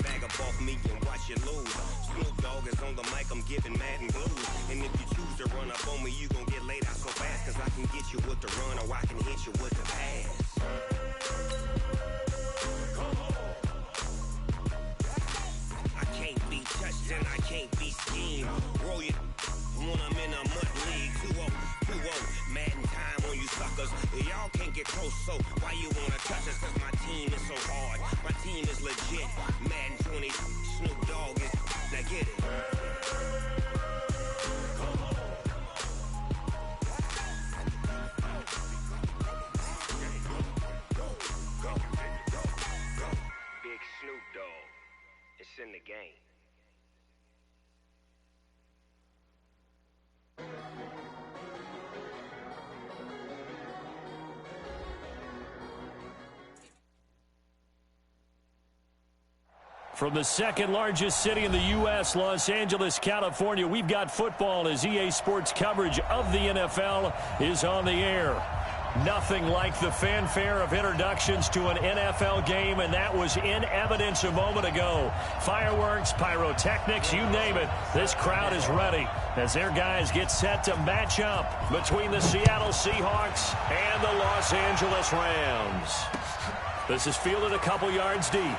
Bag up off me and watch you lose. Snoop Dogg is on the mic, I'm giving Madden blues. And if you choose to run up on me, you gon' get laid out so fast. Cause I can get you with the run or I can hit you with the pass. I can't be touched and I can't be schemed. Roll you when I'm in a mud league. 2-0, Madden time on you suckers. Y'all can't get close, so why you wanna touch us? Cause my team is so hard. My team is legit. Madden 20, Snoop Dogg is. Now get it. Big Snoop Dogg. It's in the game. From the second largest city in the U.S., Los Angeles, California, we've got football as EA Sports coverage of the NFL is on the air. Nothing like the fanfare of introductions to an NFL game, and that was in evidence a moment ago. Fireworks, pyrotechnics, you name it. This crowd is ready as their guys get set to match up between the Seattle Seahawks and the Los Angeles Rams. This is fielded a couple yards deep.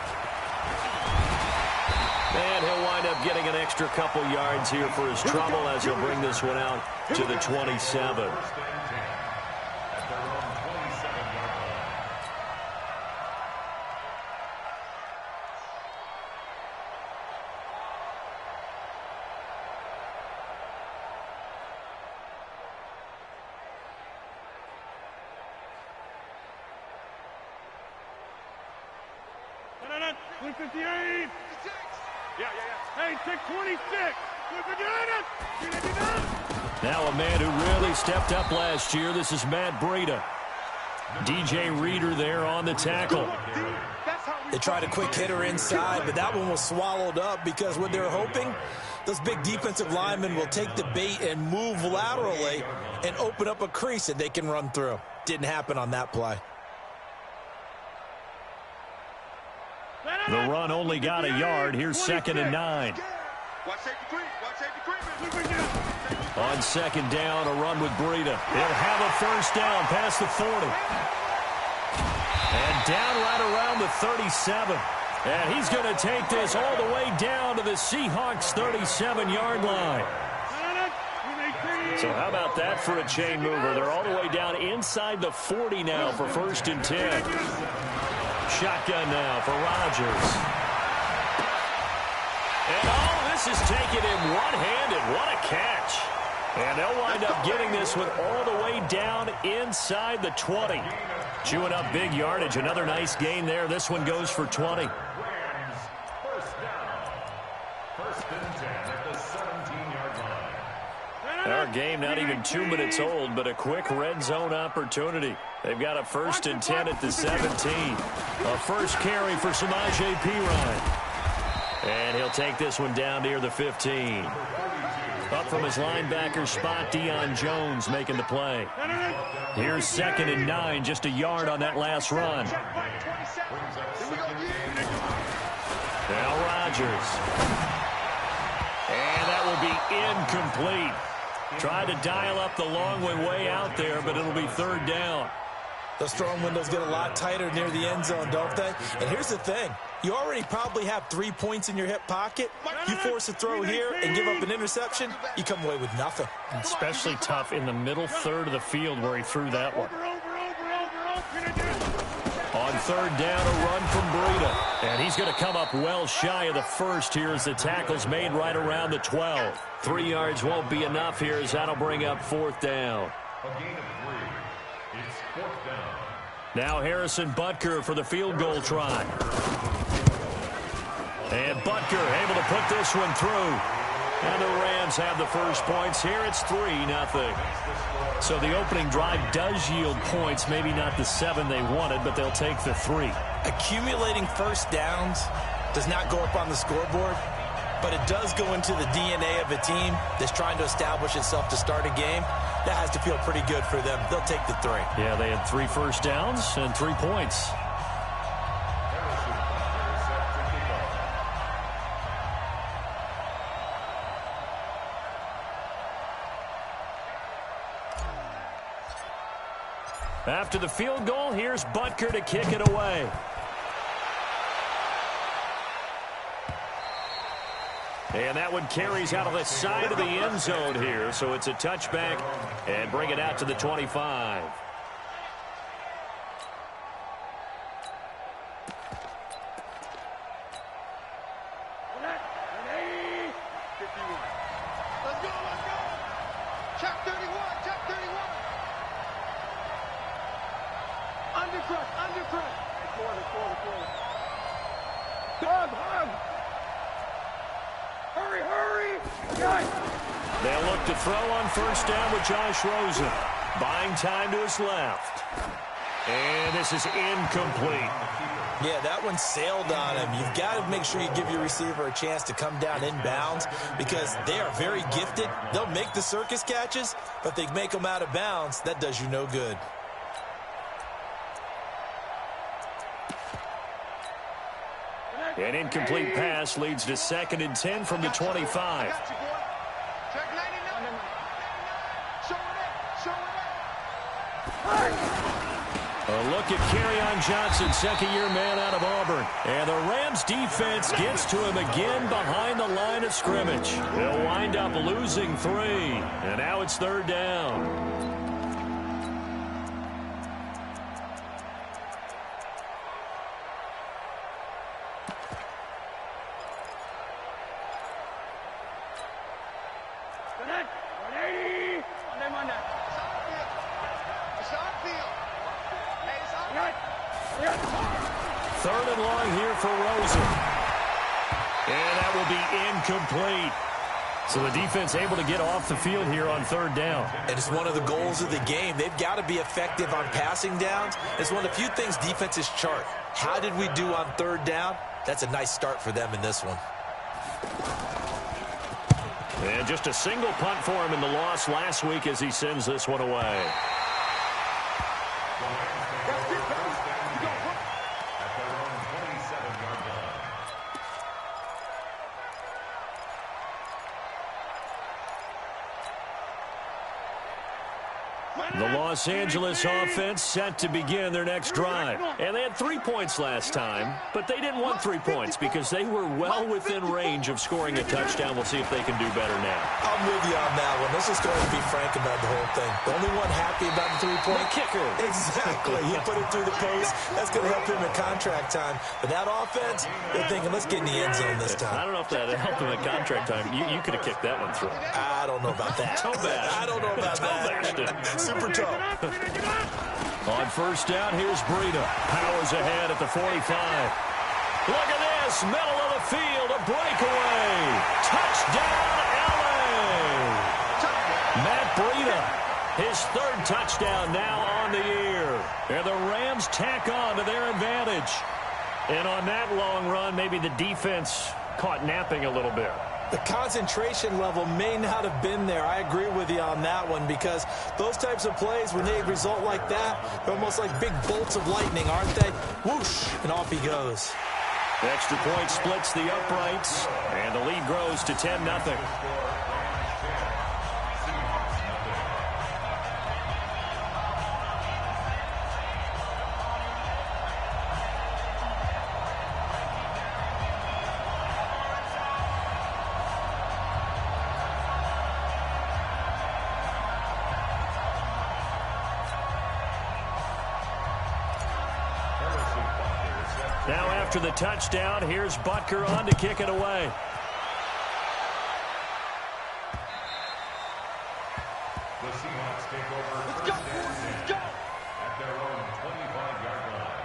And he'll wind up getting an extra couple yards here for his trouble as he'll bring this one out to the 27. Now a man who really stepped up last year. This is Matt Breida. DJ Reader there on the tackle. They tried a quick hitter inside, but that one was swallowed up because what they're hoping, those big defensive linemen will take the bait and move laterally and open up a crease that they can run through. Didn't happen on that play. The run only got a yard. Here's 2nd and 9. On 2nd down, a run with Breida. He'll have a first down past the 40. And down right around the 37. And he's going to take this all the way down to the Seahawks' 37-yard line. So how about that for a chain mover? They're all the way down inside the 40 now for 1st and 10. Shotgun now for Rodgers. And all this is taken in one-handed. What a catch. And they'll wind up getting this one all the way down inside the 20. Chewing up big yardage. Another nice gain there. This one goes for 20. Our game not even 2 minutes old, but a quick red zone opportunity. They've got a 1st and 10 at the 17. A first carry for Samaje Perine. And he'll take this one down near the 15. Up from his linebacker spot, Deion Jones making the play. Here's 2nd and 9, just a yard on that last run. Now Rodgers. And that will be incomplete. Tried to dial up the long way out there, but it'll be 3rd down. Those throwing windows get a lot tighter near the end zone, don't they? And here's the thing. You already probably have 3 points in your hip pocket. You force a throw here and give up an interception, you come away with nothing. Especially tough in the middle third of the field where he threw that one. On 3rd down, a run from Breida. And he's going to come up well shy of the first here as the tackle's made right around the 12. 3 yards won't be enough here as that'll bring up 4th down. A gain of 3. It's 4th down. Now Harrison Butker for the field goal try. And Butker able to put this one through. And the Rams have the first points here. It's 3-0. So the opening drive does yield points. Maybe not the 7 they wanted, but they'll take the 3. Accumulating first downs does not go up on the scoreboard, but it does go into the DNA of a team that's trying to establish itself to start a game. That has to feel pretty good for them. They'll take the 3. Yeah, they had 3 first downs and 3 points. After the field goal, here's Butker to kick it away. And that one carries out of the side of the end zone here. So it's a touchback and bring it out to the 25. They'll look to throw on first down with Josh Rosen. Buying time to his left. And this is incomplete. Yeah, that one sailed on him. You've got to make sure you give your receiver a chance to come down inbounds because they are very gifted. They'll make the circus catches, but they make them out of bounds. That does you no good. An incomplete pass leads to 2nd and 10 from the 25. A look at Kerryon Johnson, second-year man out of Auburn. And the Rams defense gets to him again behind the line of scrimmage. They'll wind up losing 3. And now it's 3rd down. Third and long here for Rosen. And that will be incomplete. So the defense able to get off the field here on 3rd down. And it's one of the goals of the game. They've got to be effective on passing downs. It's one of the few things defenses chart. How did we do on 3rd down? That's a nice start for them in this one. And just a single punt for him in the loss last week as he sends this one away. The Los Angeles offense set to begin their next drive. And they had 3 points last time, but they didn't want 3 points because they were well within range of scoring a touchdown. We'll see if they can do better now. I'm with you on that one. Let's just go ahead and be frank about the whole thing. The only one happy about the 3-point kicker. Exactly. He put it through the post. That's going to help him in contract time. But that offense, they're thinking, let's get in the end zone this time. I don't know if that helped him in contract time. You could have kicked that one through. I don't know about that. I don't know about that. Super tough. On first down, here's Breida. Powers ahead at the 45. Look at this. Middle of the field. A breakaway. Touchdown, LA. Matt Breida. His 3rd touchdown now on the year. And the Rams tack on to their advantage. And on that long run, maybe the defense caught napping a little bit. The concentration level may not have been there. I agree with you on that one because those types of plays, when they result like that, they're almost like big bolts of lightning, aren't they? Whoosh, and off he goes. The extra point splits the uprights, and the lead grows to 10-0. Now after the touchdown, here's Butker on to kick it away. The Seahawks take over first and 10 at their own 25-yard line.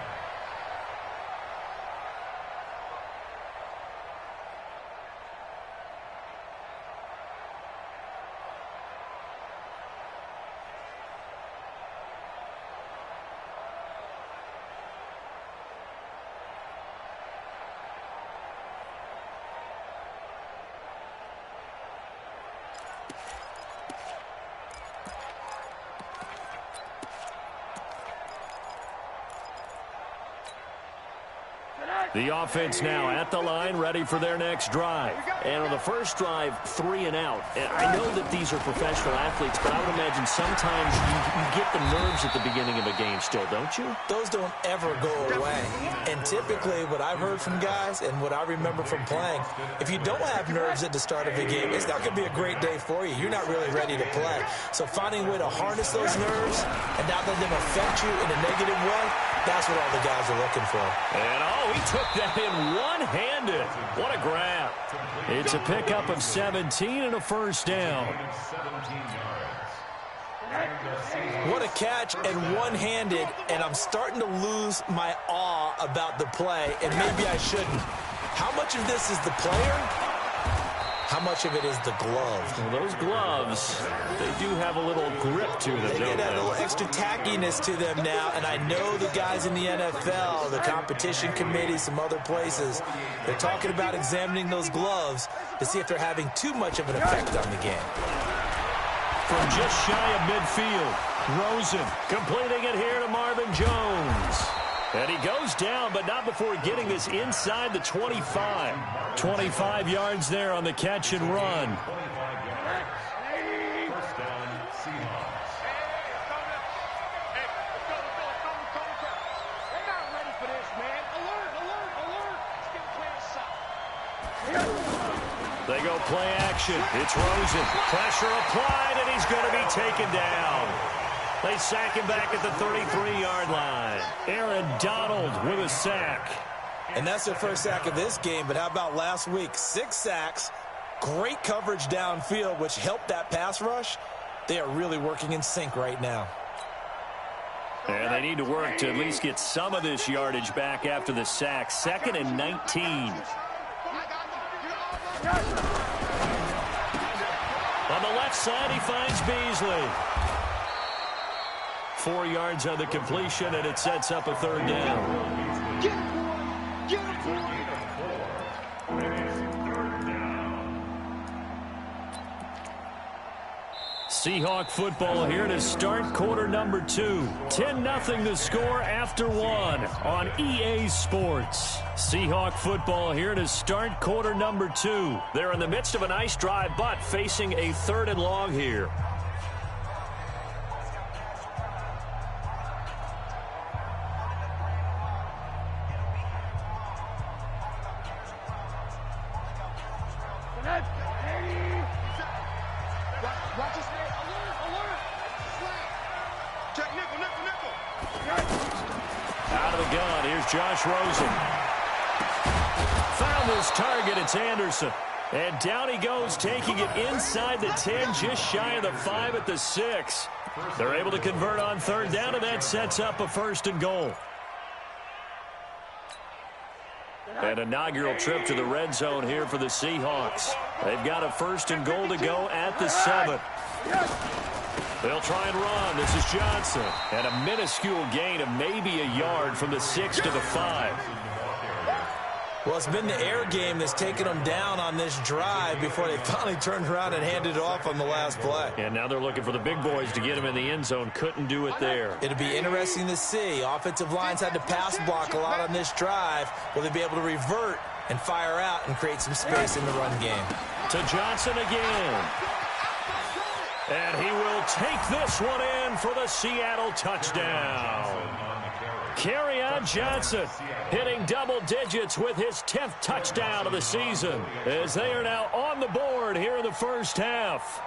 The offense now at the line, ready for their next drive. And on the first drive, 3 and out. And I know that these are professional athletes, but I would imagine sometimes you get the nerves at the beginning of a game still, don't you? Those don't ever go away. And typically, what I've heard from guys and what I remember from playing, if you don't have nerves at the start of a game, it's not going to be a great day for you. You're not really ready to play. So finding a way to harness those nerves and not let them affect you in a negative way, that's what all the guys are looking for. And, he took that in one-handed. What a grab. It's a pickup of 17 and a first down. What a catch and one-handed, and I'm starting to lose my awe about the play, and maybe I shouldn't. How much of this is the player? How much of it is the glove? Well, those gloves, they do have a little grip to them, They don't get that they? little extra tackiness to them now, and I know the guys in the NFL, the competition committee, some other places, they're talking about examining those gloves to see if they're having too much of an effect on the game. From just shy of midfield, Rosen completing it here to Marvin Jones. And he goes down, but not before getting this inside the 25. 25 yards there on the catch and run. First down, Seahawks. They're not ready for this, man. Alert, alert, alert. Let's get a play. They go play action. It's Rosen. Pressure applied, and he's going to be taken down. They sack him back at the 33-yard line. Aaron Donald with a sack. And that's their first sack of this game, but how about last week? 6 sacks, great coverage downfield, which helped that pass rush. They are really working in sync right now. And they need to work to at least get some of this yardage back after the sack. 2nd and 19. On the left side, he finds Beasley. 4 yards on the completion, and it sets up a third down. Seahawk football here to start quarter number 2. 10-0 the score after 1 on EA Sports. Seahawk football here to start quarter number 2. They're in the midst of a nice drive, but facing a 3rd and long here. Watch this man. Alert, alert. Flag. Check nickel, nickel, nickel. Out of the gun, here's Josh Rosen. Found this target, it's Anderson. And down he goes, taking it inside the 10, just shy of the 5 at the 6. They're able to convert on 3rd down, and that sets up a 1st and goal. An inaugural trip to the red zone here for the Seahawks. They've got a 1st and goal to go at the 7. They'll try and run. This is Johnson. And a minuscule gain of maybe a yard from the 6 to the 5. Well, it's been the air game that's taken them down on this drive before they finally turned around and handed it off on the last play. And now they're looking for the big boys to get him in the end zone. Couldn't do it there. It'll be interesting to see. Offensive lines had to pass block a lot on this drive. Will they be able to revert and fire out and create some space in the run game? To Johnson again. And he will take this one in for the Seattle touchdown. Kerryon Johnson hitting double digits with his 10th touchdown of the season as they are now on the board here in the first half.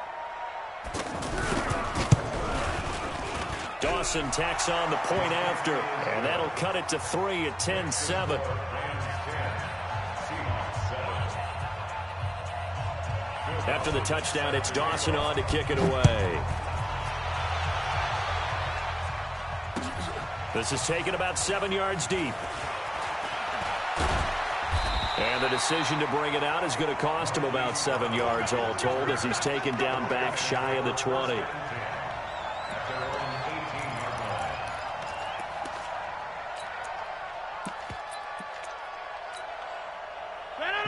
Dawson tacks on the point after, and that'll cut it to 3 at 10-7. After the touchdown, it's Dawson on to kick it away. This is taken about 7 yards deep. And the decision to bring it out is going to cost him about 7 yards all told as he's taken down back shy of the 20.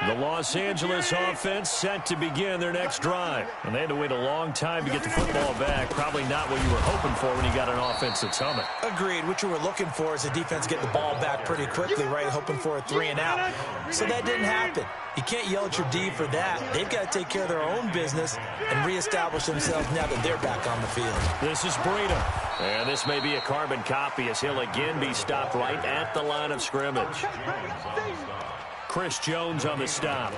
The Los Angeles offense set to begin their next drive. And they had to wait a long time to get the football back. Probably not what you were hoping for when you got an offense that's humming. Agreed. What you were looking for is the defense get the ball back pretty quickly, right? Hoping for a 3-and-out. So that didn't happen. You can't yell at your D for that. They've got to take care of their own business and reestablish themselves now that they're back on the field. This is Breida. And this may be a carbon copy as he'll again be stopped right at the line of scrimmage. Chris Jones on the stop.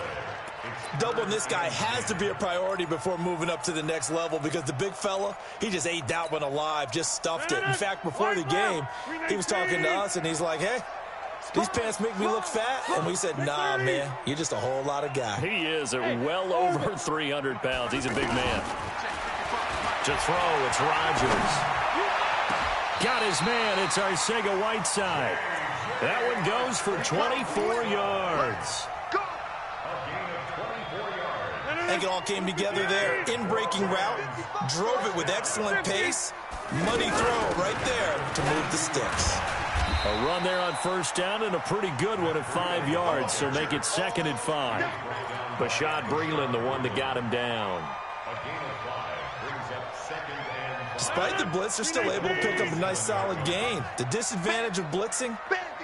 Doubling this guy has to be a priority before moving up to the next level because the big fella, he just ate that one alive, just stuffed it. In fact, before the game, he was talking to us, and he's like, hey, these pants make me look fat. And we said, nah, man, you're just a whole lot of guy. He is at well over 300 pounds. He's a big man. To throw, it's Rodgers. Got his man. It's Arcega-Whiteside. That one goes for 24 yards. I think it all came together there. In-breaking route, drove it with excellent pace. Money throw right there to move the sticks. A run there on first down and a pretty good one at 5 yards, so make it 2nd and 5. Bashaud Breeland, the one that got him down. Despite the blitz, they're still able to pick up a nice solid gain. The disadvantage of blitzing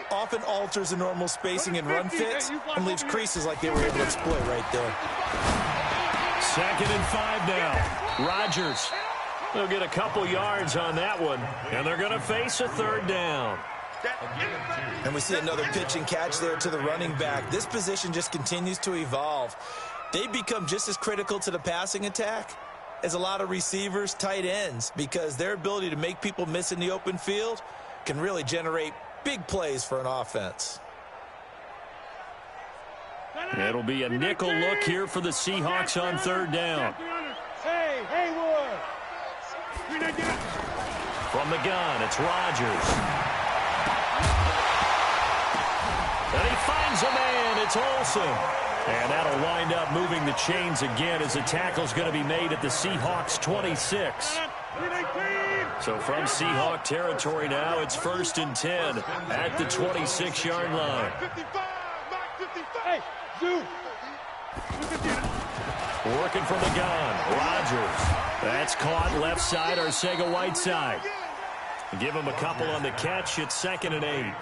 often alters the normal spacing and run fits and leaves creases like they were able to exploit right there. 2nd and 5 now. Rodgers. They'll get a couple yards on that one, and they're going to face a 3rd down. And we see another pitch and catch there to the running back. This position just continues to evolve. They become just as critical to the passing attack as a lot of receivers, tight ends, because their ability to make people miss in the open field can really generate big plays for an offense. It'll be a nickel look here for the Seahawks on 3rd down. Hey, Haywood. From the gun, it's Rodgers. And he finds a man. It's Olsen. And that'll wind up moving the chains again as the tackle's going to be made at the Seahawks 26. So from Seahawk territory now, it's 1st and 10 at the 26-yard line. Hey, Zoo. Working from the gun, Rodgers. That's caught left side, Arcega-Whiteside. Give him a couple on the catch. It's 2nd and 8.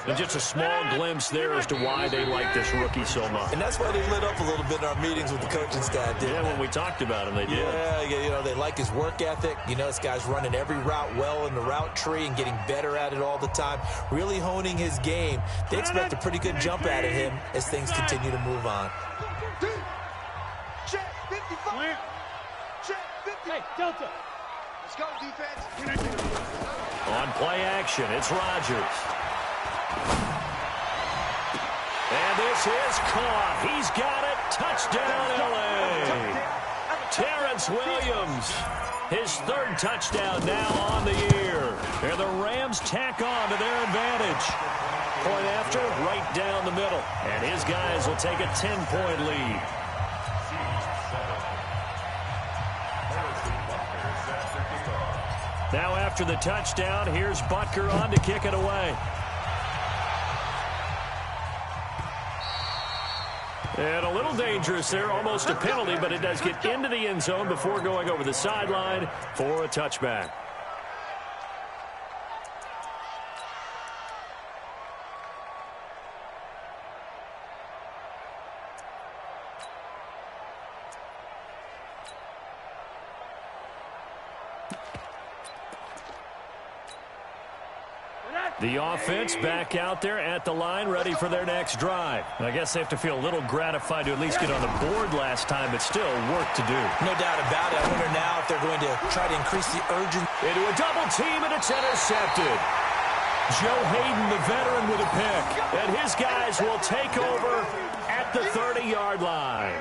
And just a small glimpse there as to why they like this rookie so much. And that's why they lit up a little bit in our meetings with the coaching staff, didn't Yeah, when we talked about him, they did. Yeah, you know, they like his work ethic. You know, this guy's running every route well in the route tree and getting better at it all the time, really honing his game. They expect a pretty good jump out of him as things continue to move on. Check 55. Check 50. Hey, Delta. Let's go, defense. On play action, it's Rodgers. And this is caught. He's got it. Touchdown, L.A. Terrence Williams. His 3rd touchdown now on the year. And the Rams tack on to their advantage. Point after, right down the middle. And his guys will take a 10-point lead. Now after the touchdown, here's Butker on to kick it away. And a little dangerous there, almost a penalty, but it does get into the end zone before going over the sideline for a touchback. The offense back out there at the line, ready for their next drive. I guess they have to feel a little gratified to at least get on the board last time, but still work to do. No doubt about it. I wonder now if they're going to try to increase the urgency. Into a double team, and it's intercepted. Joe Hayden, the veteran, with a pick. And his guys will take over at the 30-yard line.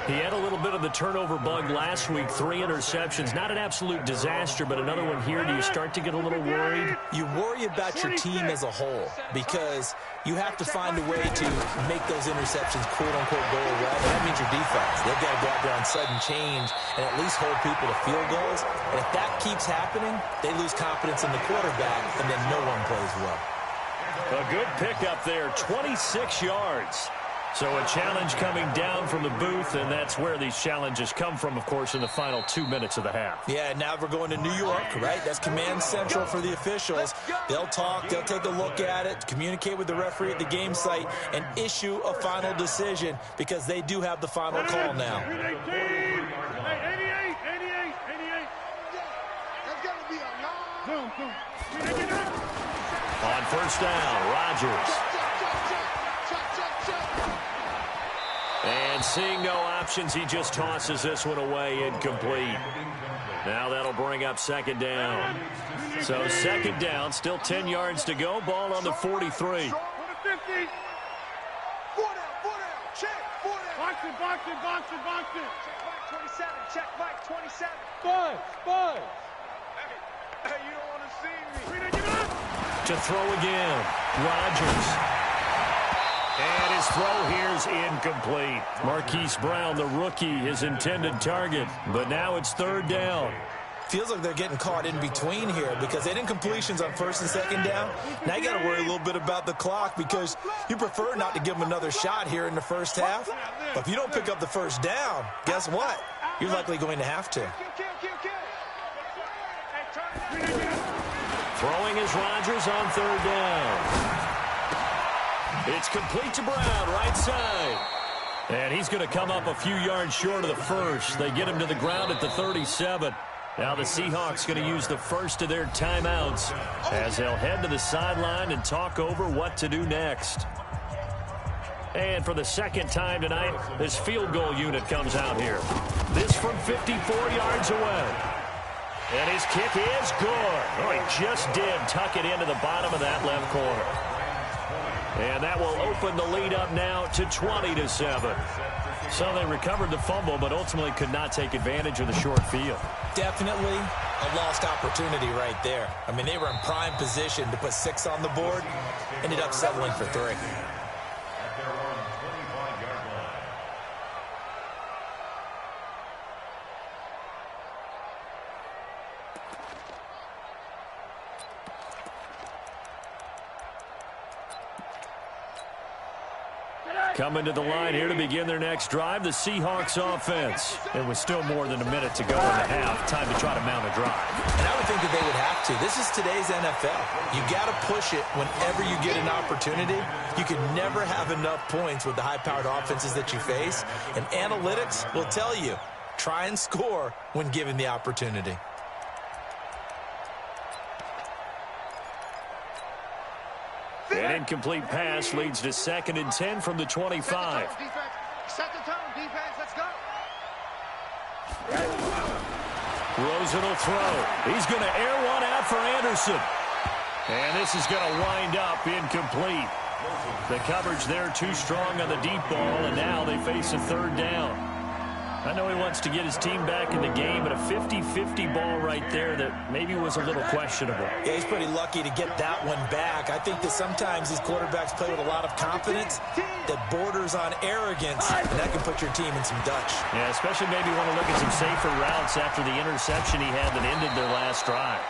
He had a little bit of the turnover bug last week, 3 interceptions. Not an absolute disaster, but another one here. Do you start to get a little worried? You worry about your team as a whole because you have to find a way to make those interceptions, quote-unquote, go away. And that means your defense. They've got to go out there on sudden change and at least hold people to field goals. And if that keeps happening, they lose confidence in the quarterback, and then no one plays well. A good pickup there, 26 yards. So a challenge coming down from the booth, and that's where these challenges come from, of course, in the final 2 minutes of the half. Yeah, now we're going to New York, right? That's command central for the officials. They'll talk, they'll take a look at it, communicate with the referee at the game site, and issue a final decision because they do have the final call now. 88. That's got to be a long. On first down, Rodgers. And seeing no options, he just tosses this one away, incomplete. Now that'll bring up second down. So second down, still 10 yards to go. Ball on the 43. 4 down. Box it. Check Mike, 27. Buzz. Hey, you don't want to see me. To throw again, Rodgers. And his throw here's incomplete. Marquise Brown, the rookie, his intended target. But now it's third down. Feels like they're getting caught in between here because they didn't completions on first and second down. Now you got to worry a little bit about the clock because you prefer not to give them another shot here in the first half. But if you don't pick up the first down, guess what? You're likely going to have to. Throwing is Rodgers on third down. It's complete to Brown, right side. And he's going to come up a few yards short of the first. They get him to the ground at the 37. Now the Seahawks going to use the first of their timeouts as they'll head to the sideline and talk over what to do next. And for the second time tonight, this field goal unit comes out here. This from 54 yards away. And his kick is good. Oh, he just did tuck it into the bottom of that left corner. And that will open the lead up now to 20-7. So they recovered the fumble, but ultimately could not take advantage of the short field. Definitely a lost opportunity right there. I mean, they were in prime position to put 6 on the board. Ended up settling for 3. At their own 25-yard line. Coming to the line here to begin their next drive, the Seahawks offense. And with still more than a minute to go in the half, time to try to mount a drive. And I would think that they would have to. This is today's NFL. You got to push it whenever you get an opportunity. You can never have enough points with the high-powered offenses that you face. And analytics will tell you, try and score when given the opportunity. An incomplete pass leads to 2nd and 10 from the 25. Set the tone, defense. Let's go. Rosen will throw. He's going to air one out for Anderson. And this is going to wind up incomplete. The coverage there too strong on the deep ball, and now they face a third down. I know he wants to get his team back in the game, but a 50-50 ball right there that maybe was a little questionable. Yeah, he's pretty lucky to get that one back. I think that sometimes these quarterbacks play with a lot of confidence that borders on arrogance, and that can put your team in some Dutch. Yeah, especially maybe want to look at some safer routes after the interception he had that ended their last drive.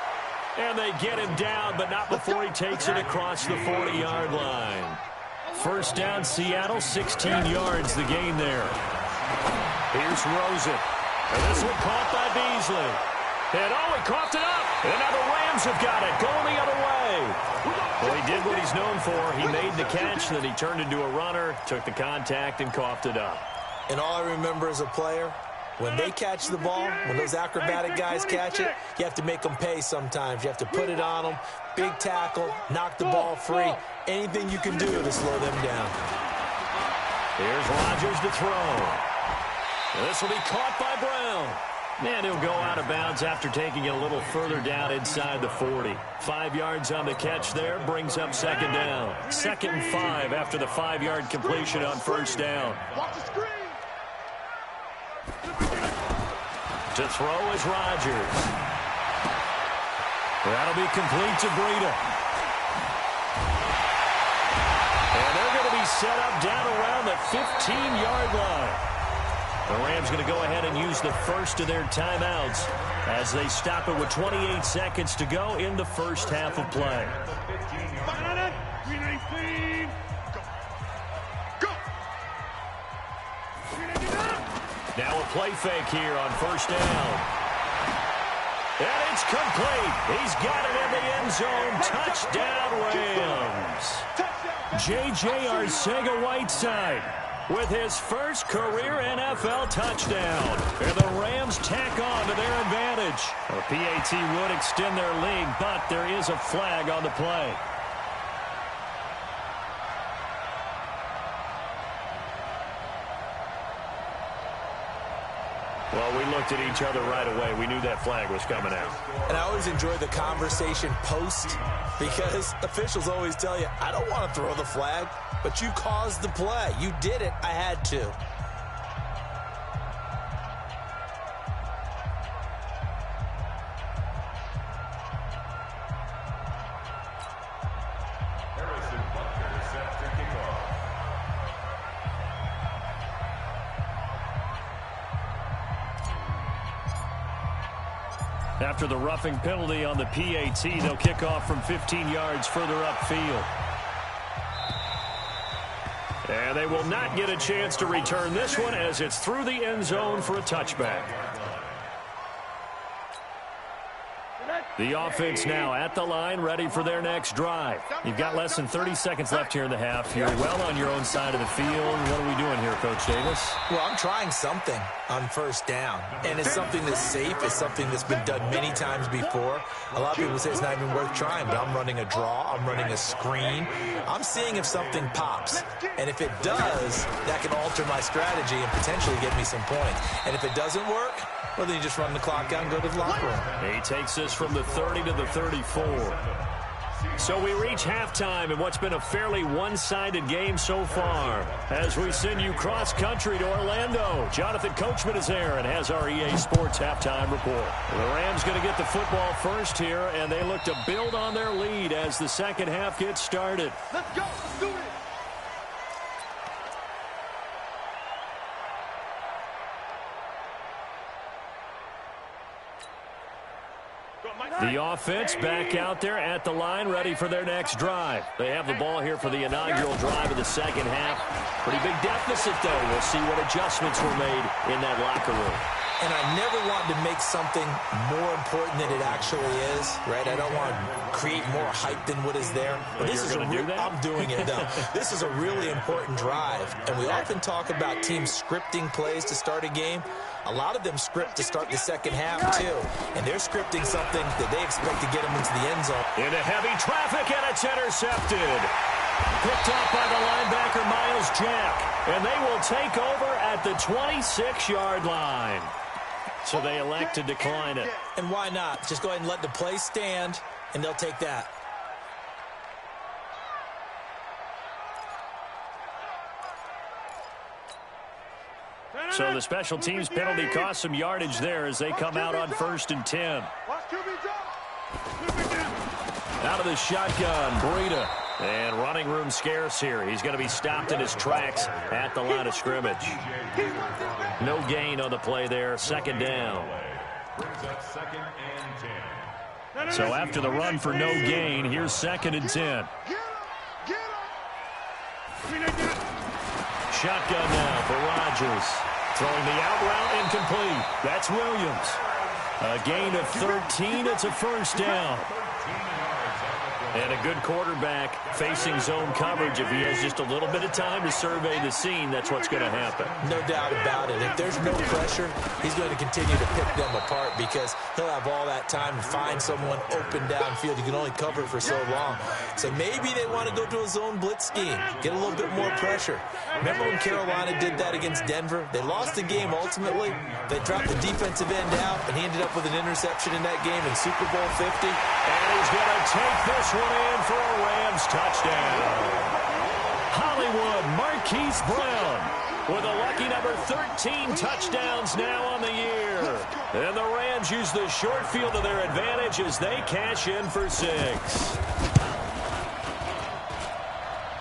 And they get him down, but not before he takes it across the 40-yard line. First down, Seattle, 16 yards the gain there. Here's Rosen. And this one caught by Beasley. And he coughed it up. And now the Rams have got it, going the other way. Well, he did what he's known for. He made the catch, then he turned into a runner, took the contact, and coughed it up. And all I remember as a player, when they catch the ball, when those acrobatic guys catch it, you have to make them pay sometimes. You have to put it on them, big tackle, knock the ball free, anything you can do to slow them down. Here's Rodgers to throw. This will be caught by Brown. And he'll go out of bounds after taking it a little further down inside the 40. 5 yards on the catch there, brings up second down. 2nd and 5 after the 5-yard completion on first down. To throw is Rodgers. That'll be complete to Breida. And they're going to be set up down around the 15-yard line. The Rams going to go ahead and use the first of their timeouts as they stop it with 28 seconds to go in the first half of play. 319. Go. Now a play fake here on first down. And it's complete. He's got it in the end zone. Touchdown, Rams. J.J. Arcega-Whiteside with his first career NFL touchdown. And the Rams tack on to their advantage. A PAT would extend their lead, but there is a flag on the play. Well, we looked at each other right away. We knew that flag was coming out. And I always enjoy the conversation post because officials always tell you, I don't want to throw the flag, but you caused the play. You did it. I had to. Harrison Butker set to kick off. After the roughing penalty on the PAT, they'll kick off from 15 yards further upfield. And they will not get a chance to return this one as it's through the end zone for a touchback. The offense now at the line, ready for their next drive. You've got less than 30 seconds left here in the half. You're well on your own side of the field. What are we doing here, Coach Davis? Well, I'm trying something on first down, and it's something that's safe. It's something that's been done many times before. A lot of people say it's not even worth trying, but I'm running a draw. I'm running a screen. I'm seeing if something pops, and if it does, that can alter my strategy and potentially get me some points. And if it doesn't work, well, then you just run the clock out and go to the locker room. He takes this from the 30 to the 34. So we reach halftime in what's been a fairly one-sided game so far. As we send you cross-country to Orlando, Jonathan Coachman is there and has our EA Sports halftime report. The Rams going to get the football first here, and they look to build on their lead as the second half gets started. Let's go. Let's do it. The offense back out there at the line, ready for their next drive. They have the ball here for the inaugural drive of the second half. Pretty big deficit, though. We'll see what adjustments were made in that locker room. And I never want to make something more important than it actually is, right? I don't want to create more hype than what is there. But this is I'm doing it, though. This is a really important drive. And we often talk about teams scripting plays to start a game. A lot of them script to start the second half, too. And they're scripting something that they expect to get them into the end zone. Into heavy traffic, and it's intercepted. Picked off by the linebacker, Myles Jack. And they will take over at the 26-yard line. So they elect to decline it. And why not? Just go ahead and let the play stand, and they'll take that. So the special teams penalty cost some yardage there as they come out on 1st and 10. Out of the shotgun, Breida. And running room scarce here. He's going to be stopped in his tracks at the line of scrimmage. No gain on the play there. Second down. So after the run for no gain, here's 2nd and 10. Shotgun now for Rodgers. Throwing the out route, incomplete. That's Williams. A gain of 13. It's a first down. And a good quarterback facing zone coverage. If he has just a little bit of time to survey the scene, that's what's going to happen. No doubt about it. If there's no pressure, he's going to continue to pick them apart because he'll have all that time to find someone open downfield. You can only cover for so long. So maybe they want to go to a zone blitz scheme, get a little bit more pressure. Remember when Carolina did that against Denver? They lost the game ultimately. They dropped the defensive end out, and he ended up with an interception in that game in Super Bowl 50. And he's going to take this one in for a Rams touchdown. Hollywood Marquise Brown with a lucky number 13 touchdowns now on the year. And the Rams use the short field to their advantage as they cash in for 6.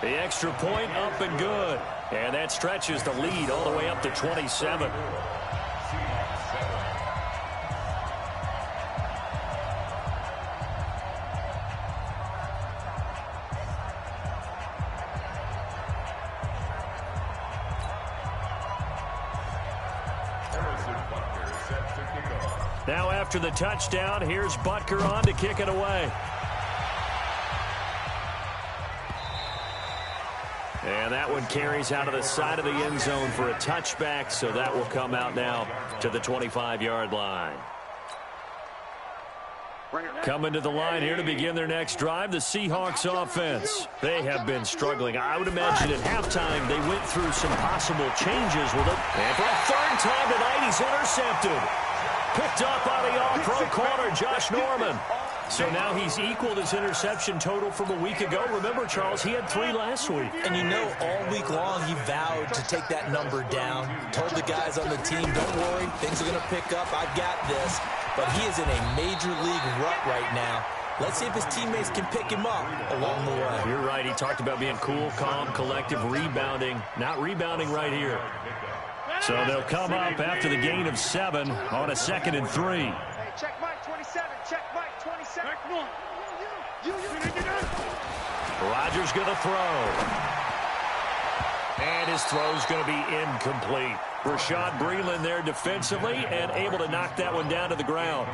The extra point up and good. And that stretches the lead all the way up to 27. Now after the touchdown, here's Butker on to kick it away. And that one carries out of the side of the end zone for a touchback, so that will come out now to the 25-yard line. Coming to the line here to begin their next drive, the Seahawks offense. They have been struggling. I would imagine at halftime they went through some possible changes with it. And for a third time tonight, he's intercepted. Picked up by the all-pro corner, Josh Norman. So now he's equaled his interception total from a week ago. Remember, Charles, he had 3 last week. And you know, all week long he vowed to take that number down. Told the guys on the team, don't worry, things are going to pick up. I've got this. But he is in a major league rut right now. Let's see if his teammates can pick him up along the way. You're right. He talked about being cool, calm, collective, rebounding. Not rebounding right here. So they'll come up after the gain of 7 on a 2nd and 3. Hey, check Mike 27. Check Mike 27. Rodgers going to throw. And his throw's going to be incomplete. Rashad Breeland there defensively and able to knock that one down to the ground.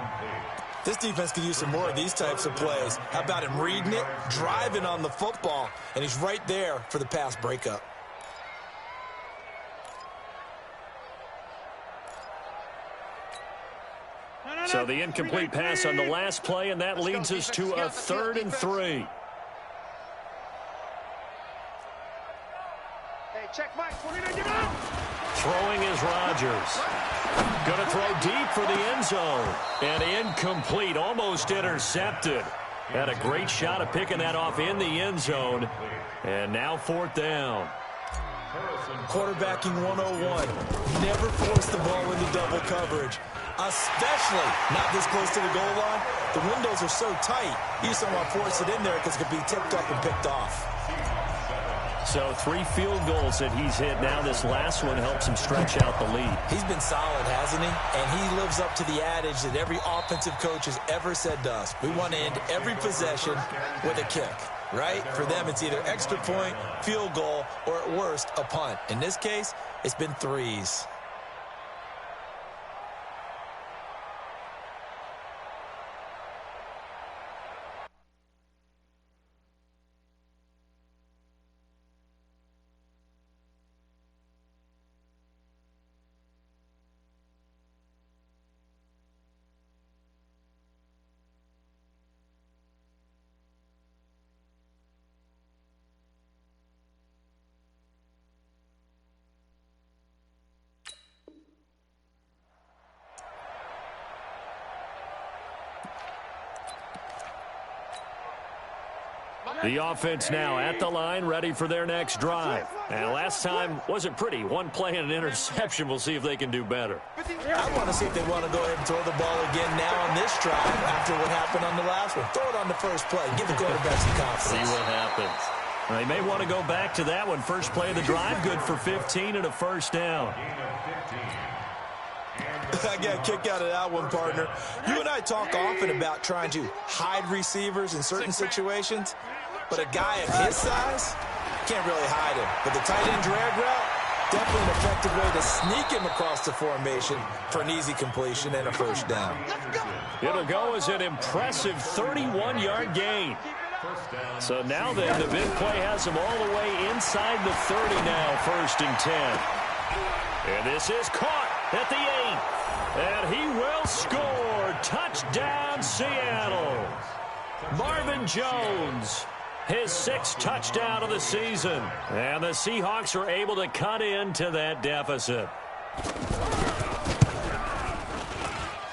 This defense could use some more of these types of plays. How about him reading it, driving on the football, and he's right there for the pass breakup. So the incomplete pass on the last play, and that leads us to a 3rd and 3. Hey, check Mike 29. Get out. Throwing is Rodgers. Going to throw deep for the end zone. And incomplete, almost intercepted. Had a great shot of picking that off in the end zone. And now 4th down. Quarterbacking 101. Never force the ball into double coverage. Especially not this close to the goal line. The windows are so tight, you just don't want to force it in there because it could be tipped up and picked off. So 3 field goals that he's hit now. This last one helps him stretch out the lead. He's been solid, hasn't he? And he lives up to the adage that every offensive coach has ever said to us. We want to end every possession with a kick, right? For them, it's either extra point, field goal, or at worst, a punt. In this case, it's been 3s. The offense now at the line, ready for their next drive. And last time wasn't pretty. 1 play and an interception. We'll see if they can do better. I want to see if they want to go ahead and throw the ball again now on this drive after what happened on the last one. Throw it on the first play. Give the quarterback some confidence. See what happens. They may want to go back to that one. First play of the drive, good for 15 and a 1st down. I got a kick out of that one, partner. You and I talk often about trying to hide receivers in certain situations, but a guy of his size can't really hide him. But the tight end drag route, definitely an effective way to sneak him across the formation for an easy completion and a 1st down. It'll go as an impressive 31-yard gain. So now then, the big play has him all the way inside the 30 now, 1st and 10. And this is caught at the 8. And he will score. Touchdown, Seattle. Marvin Jones, his 6th touchdown of the season. And the Seahawks are able to cut into that deficit.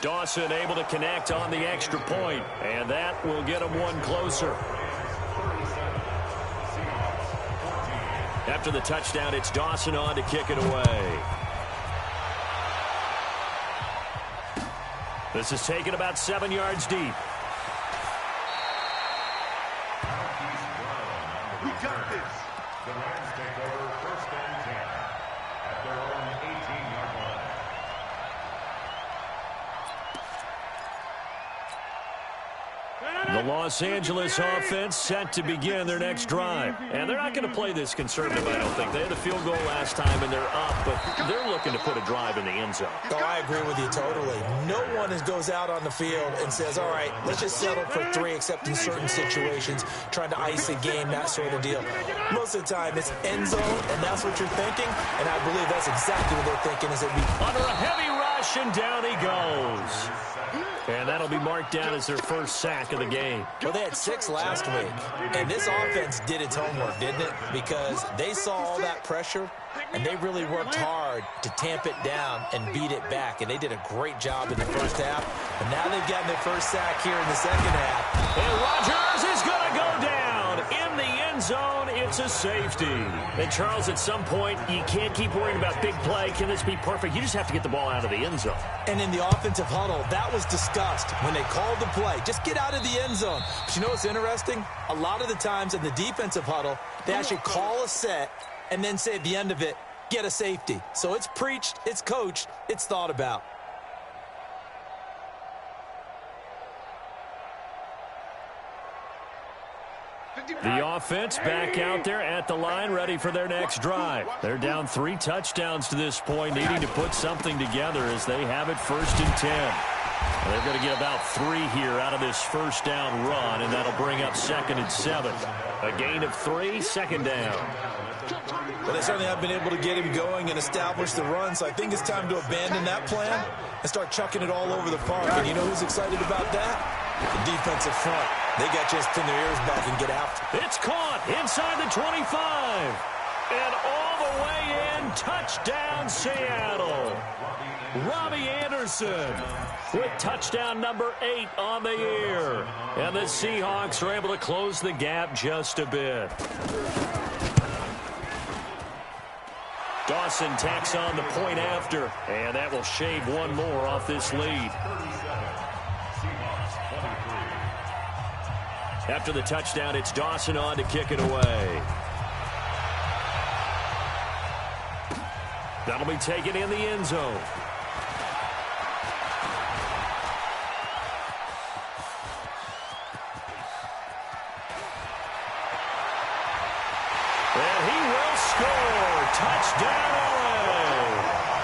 Dawson able to connect on the extra point, and that will get him 1 closer. After the touchdown, it's Dawson on to kick it away. This is taken about 7 yards deep. We got this. The Rams take over 1st and 10 at their own 18-yard line. The Los Angeles offense set to begin their next drive. And they're not going to play this conservative, I don't think. They had a field goal last time, and they're up, but they're looking to put a drive in the end zone. Oh, I agree with you totally. No one goes out on the field and says, all right, let's just settle for 3, except in certain situations, trying to ice a game, that sort of deal. Most of the time, it's end zone, and that's what you're thinking, and I believe that's exactly what they're thinking. Is it under a heavy rush, and down he goes. And that'll be marked down as their first sack of the game. Well, they had 6 last week, and this offense did its homework, didn't it? Because they saw all that pressure, and they really worked hard to tamp it down and beat it back, and they did a great job in the first half. And now they've gotten their first sack here in the second half. And Rodgers is going to go down in the end zone. It's a safety. And, Charles, at some point, you can't keep worrying about big play. Can this be perfect? You just have to get the ball out of the end zone. And in the offensive huddle, that was discussed when they called the play. Just get out of the end zone. But you know what's interesting? A lot of the times in the defensive huddle, they actually call a set and then say at the end of it, get a safety. So it's preached, it's coached, it's thought about. The offense back out there at the line, ready for their next drive. They're down 3 touchdowns to this point, needing to put something together as they have it 1st and 10. They're going to get about 3 here out of this first down run, and that'll bring up 2nd and 7. A gain of 3, 2nd down. Well, they certainly have been able to get him going and establish the run, so I think it's time to abandon that plan and start chucking it all over the park. And you know who's excited about that? The defensive front. They got just pin their ears back and get after it. It's caught inside the 25. And all the way in, touchdown Seattle. Robbie Anderson with touchdown number 8 on the year. And the Seahawks are able to close the gap just a bit. Dawson tacks on the point after, and that will shave one more off this lead. After the touchdown, it's Dawson on to kick it away. That'll be taken in the end zone. And he will score. Touchdown, LA.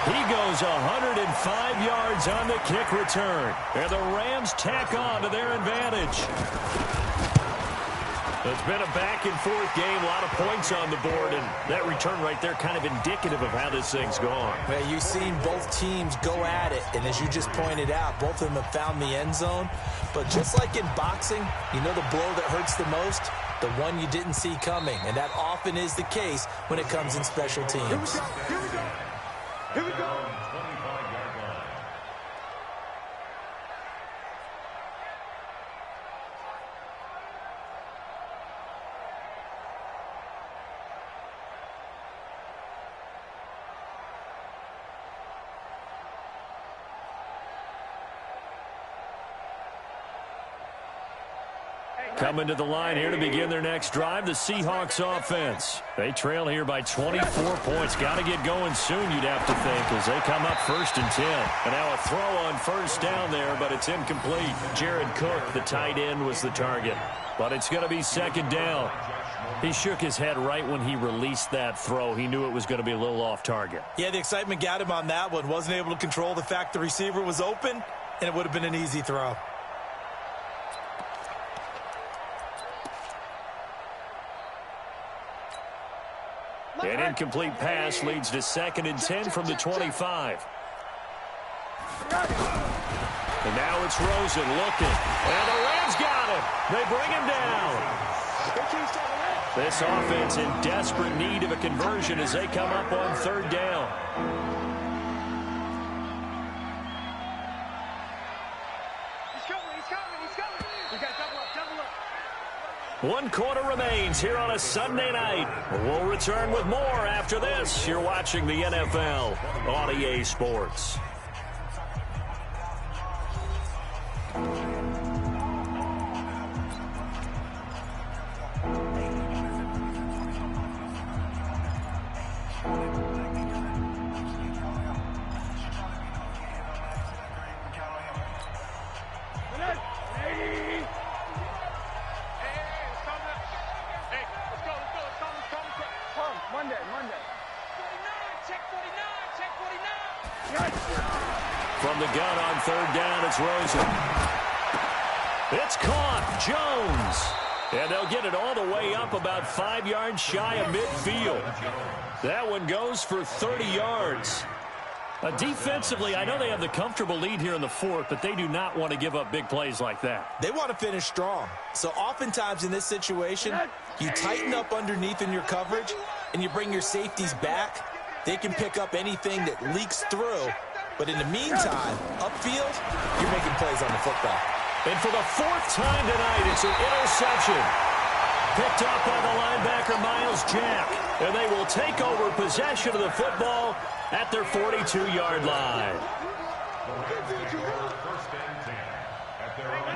He goes 105 yards on the kick return. And the Rams tack on to their advantage. It's been a back-and-forth game, a lot of points on the board, and that return right there kind of indicative of how this thing's gone. Well, you've seen both teams go at it, and as you just pointed out, both of them have found the end zone. But just like in boxing, you know the blow that hurts the most? The one you didn't see coming, and that often is the case when it comes in special teams. Here we go. Here we go. Here we go. Coming to the line here to begin their next drive, the Seahawks offense. They trail here by 24 points. Got to get going soon, you'd have to think, as they come up 1st and 10. And now a throw on first down there, but it's incomplete. Jared Cook, the tight end, was the target. But it's going to be 2nd down. He shook his head right when he released that throw. He knew it was going to be a little off target. Yeah, the excitement got him on that one. Wasn't able to control the fact the receiver was open, and it would have been an easy throw. An incomplete pass leads to 2nd and 10 from the 25. And now it's Rosen looking. And the Rams got him. They bring him down. This offense in desperate need of a conversion as they come up on 3rd down. He's coming. You got to double up. 1 quarter remains here on a Sunday night. We'll return with more after this. You're watching the NFL on EA Sports. From the gun on third down, it's Rosen. It's caught. Jones. And they'll get it all the way up about 5 yards shy of midfield. That one goes for 30 yards. Defensively, I know they have the comfortable lead here in the fourth, but they do not want to give up big plays like that. They want to finish strong. So oftentimes in this situation, you tighten up underneath in your coverage, and you bring your safeties back. They can pick up anything that leaks through. But in the meantime, upfield, you're making plays on the football. And for the fourth time tonight, it's an interception. Picked up by the linebacker, Miles Jack. And they will take over possession of the football at their 42-yard line.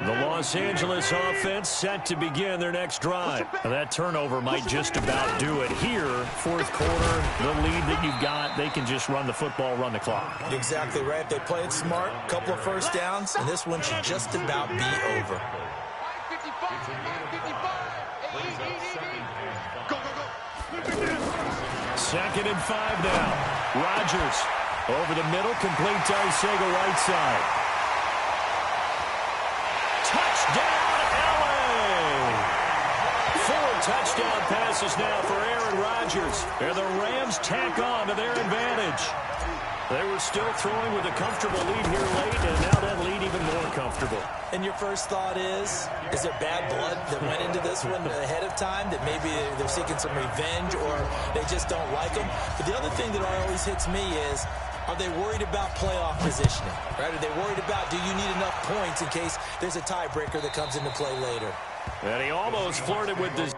The Los Angeles offense set to begin their next drive. Now that turnover might just about do it here. Fourth quarter, the lead that you've got, they can just run the football, run the clock. Exactly right. If they play it smart, a couple of first downs, and this one should just about be over. Second and 5 now. Rodgers over the middle, complete to Arcega right side. Touchdown, LA! 4 touchdown passes now for Aaron Rodgers. And the Rams tack on to their advantage. They were still throwing with a comfortable lead here late, and now that lead even more comfortable. And your first thought is there bad blood that went into this one ahead of time, that maybe they're seeking some revenge or they just don't like them? But the other thing that always hits me is, are they worried about playoff positioning? Right? Are they worried about, do you need enough points in case there's a tiebreaker that comes into play later? And he almost flirted with this.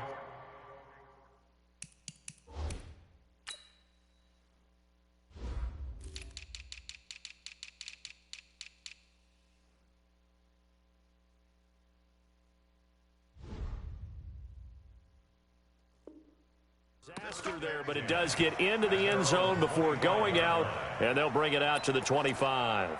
Disaster there, but it does get into the end zone before going out, and they'll bring it out to the 25.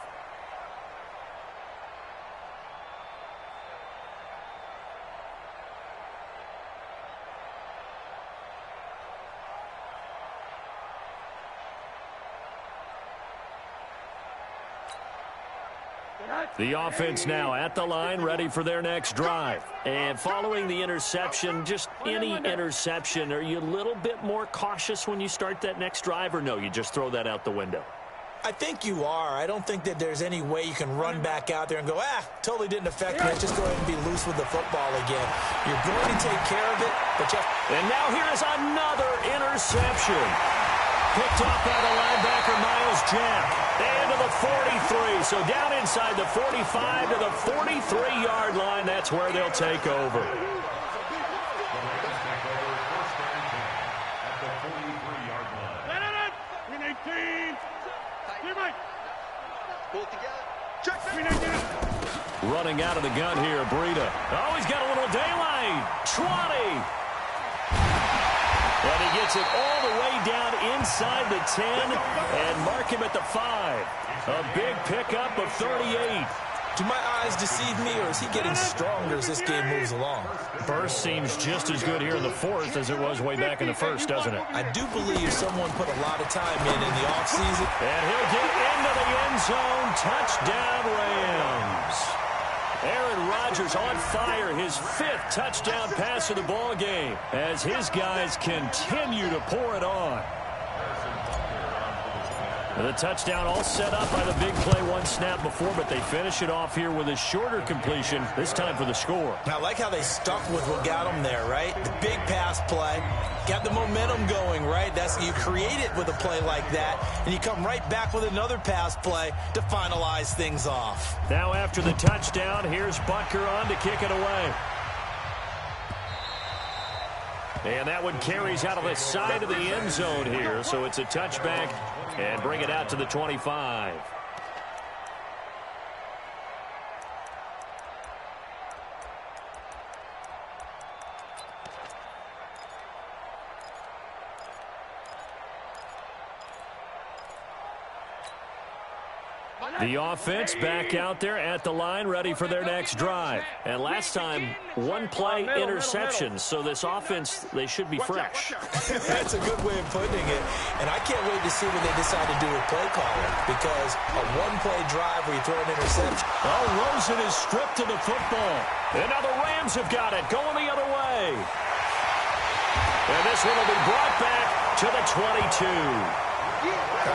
The offense now at the line, ready for their next drive. And following the interception, just any interception, are you a little bit more cautious when you start that next drive, or no, you just throw that out the window? I think you are. I don't think that there's any way you can run back out there and go, totally didn't affect me. Just go ahead and be loose with the football again. You're going to take care of it, but just... And now here's another interception. Picked up by the linebacker, Miles Jack. And to the 43. So down inside the 45 to the 43-yard line. That's where they'll take over. Running out of the gun here, Breida. Oh, he's got a little daylight. 20. And he gets it all the way down inside the 10 and mark him at the 5. A big pickup of 38. Do my eyes deceive me, or is he getting stronger as this game moves along? Burst seems just as good here in the fourth as it was way back in the first, doesn't it? I do believe someone put a lot of time in the offseason. And he'll get into the end zone. Touchdown, Rams. Aaron Rodgers on fire, his 5th touchdown pass of the ball game as his guys continue to pour it on. And the touchdown all set up by the big play one snap before, but they finish it off here with a shorter completion, this time for the score. I like how they stuck with what got them there, right? The big pass play, got the momentum going, right? That's, you create it with a play like that, and you come right back with another pass play to finalize things off. Now after the touchdown, here's Butker on to kick it away. And that one carries out of the side of the end zone here, so it's a touchback and bring it out to the 25. The offense back out there at the line, ready for their next drive. And last time, one play interception, so this offense, they should be fresh. That's a good way of putting it. And I can't wait to see what they decide to do with play calling, because a one-play drive where you throw an interception. Oh, Rosen is stripped of the football. And now the Rams have got it, going the other way. And this one will be brought back to the 22.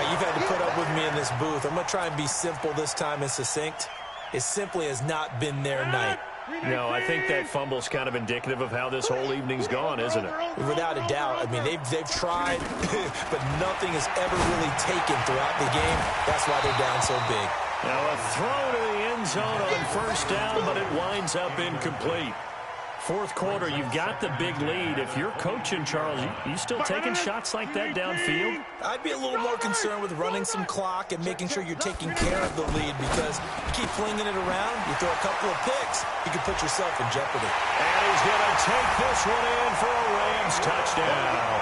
You've had to put up with me in this booth. I'm going to try and be simple this time and succinct. It simply has not been their night. No, I think that fumble's kind of indicative of how this whole evening's gone, isn't it? Without a doubt. I mean, they've tried, but nothing has ever really taken throughout the game. That's why they're down so big. Now a throw to the end zone on first down, but it winds up incomplete. Fourth quarter, you've got the big lead. If you're coaching, Charles, you still taking shots like that downfield? I'd be a little more concerned with running some clock and making sure you're taking care of the lead, because you keep flinging it around, you throw a couple of picks, you can put yourself in jeopardy. And he's going to take this one in for a Rams touchdown.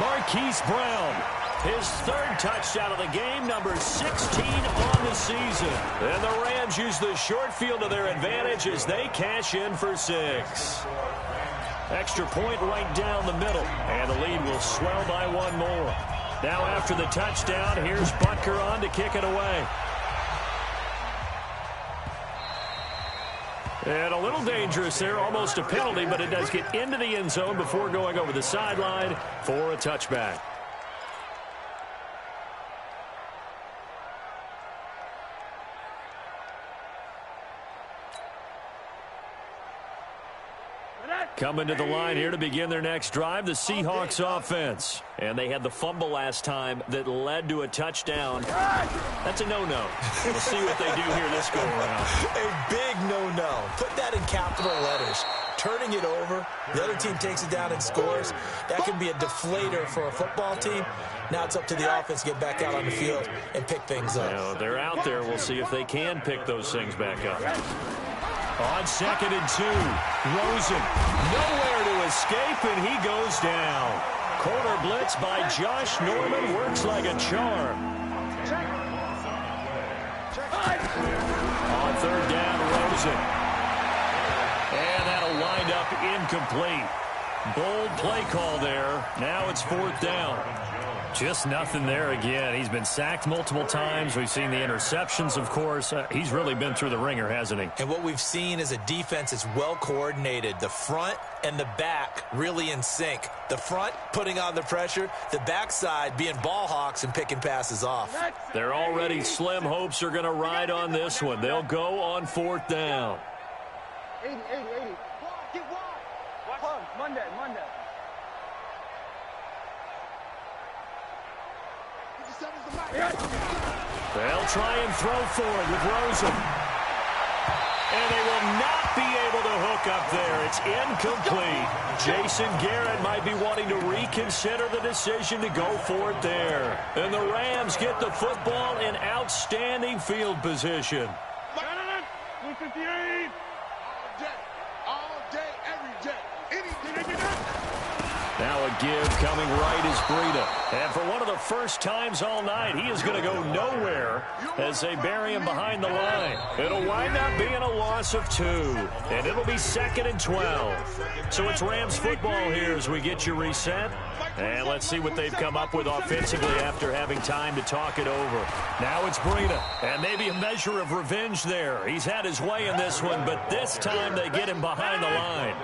Marquise Brown, his third touchdown of the game, number 16 on the season. And the Rams use the short field to their advantage as they cash in for 6. Extra point right down the middle, and the lead will swell by one more. Now after the touchdown, here's Butker on to kick it away. And a little dangerous there, almost a penalty, but it does get into the end zone before going over the sideline for a touchback. Coming to the line here to begin their next drive, the Seahawks offense. And they had the fumble last time that led to a touchdown. That's a no-no. We'll see what they do here this go-around. A big no-no. Put that in capital letters. Turning it over, the other team takes it down and scores. That can be a deflator for a football team. Now it's up to the offense to get back out on the field and pick things up. Now, they're out there. We'll see if they can pick those things back up. On 2nd and 2, Rosen nowhere to escape, and he goes down. Corner blitz by Josh Norman works like a charm. On 3rd down, Rosen. And that'll wind up incomplete. Bold play call there. Now it's 4th down. Just nothing there again. He's been sacked multiple times. We've seen the interceptions, of course. He's really been through the ringer, hasn't he? And what we've seen is a defense that's well coordinated. The front and the back really in sync. The front putting on the pressure. The backside being ball hawks and picking passes off. They're already slim hopes are going to ride on this one. They'll go on 4th down. 80. Get wide. Watch. Monday. They'll try and throw forward with Rosen. And they will not be able to hook up there. It's incomplete. Jason Garrett might be wanting to reconsider the decision to go for it there. And the Rams get the football in outstanding field position. 158. All day, every day. Anything they get up. Now a give coming right is Breida. And for one of the first times all night, he is going to go nowhere as they bury him behind the line. It'll wind up being a loss of 2. And it'll be 2nd and 12. So it's Rams football here as we get you reset. And let's see what they've come up with offensively after having time to talk it over. Now it's Breida. And maybe a measure of revenge there. He's had his way in this one, but this time they get him behind the line.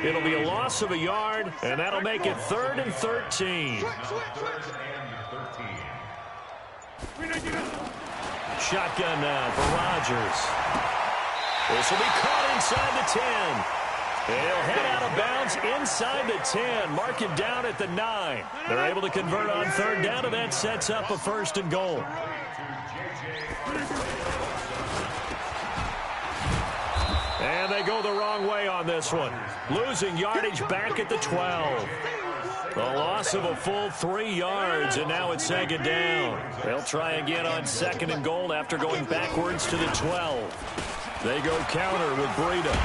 It'll be a loss of a yard, and that'll make it 3rd and 13. Shotgun now for Rodgers. This will be caught inside the 10. They'll head out of bounds inside the 10. Mark it down at the 9. They're able to convert on 3rd down, and that sets up a 1st and goal. And they go the wrong way on this one. Losing yardage back at the 12. A loss of a full 3 yards, and now it's 2nd down. They'll try again on 2nd and goal after going backwards to the 12. They go counter with Breida.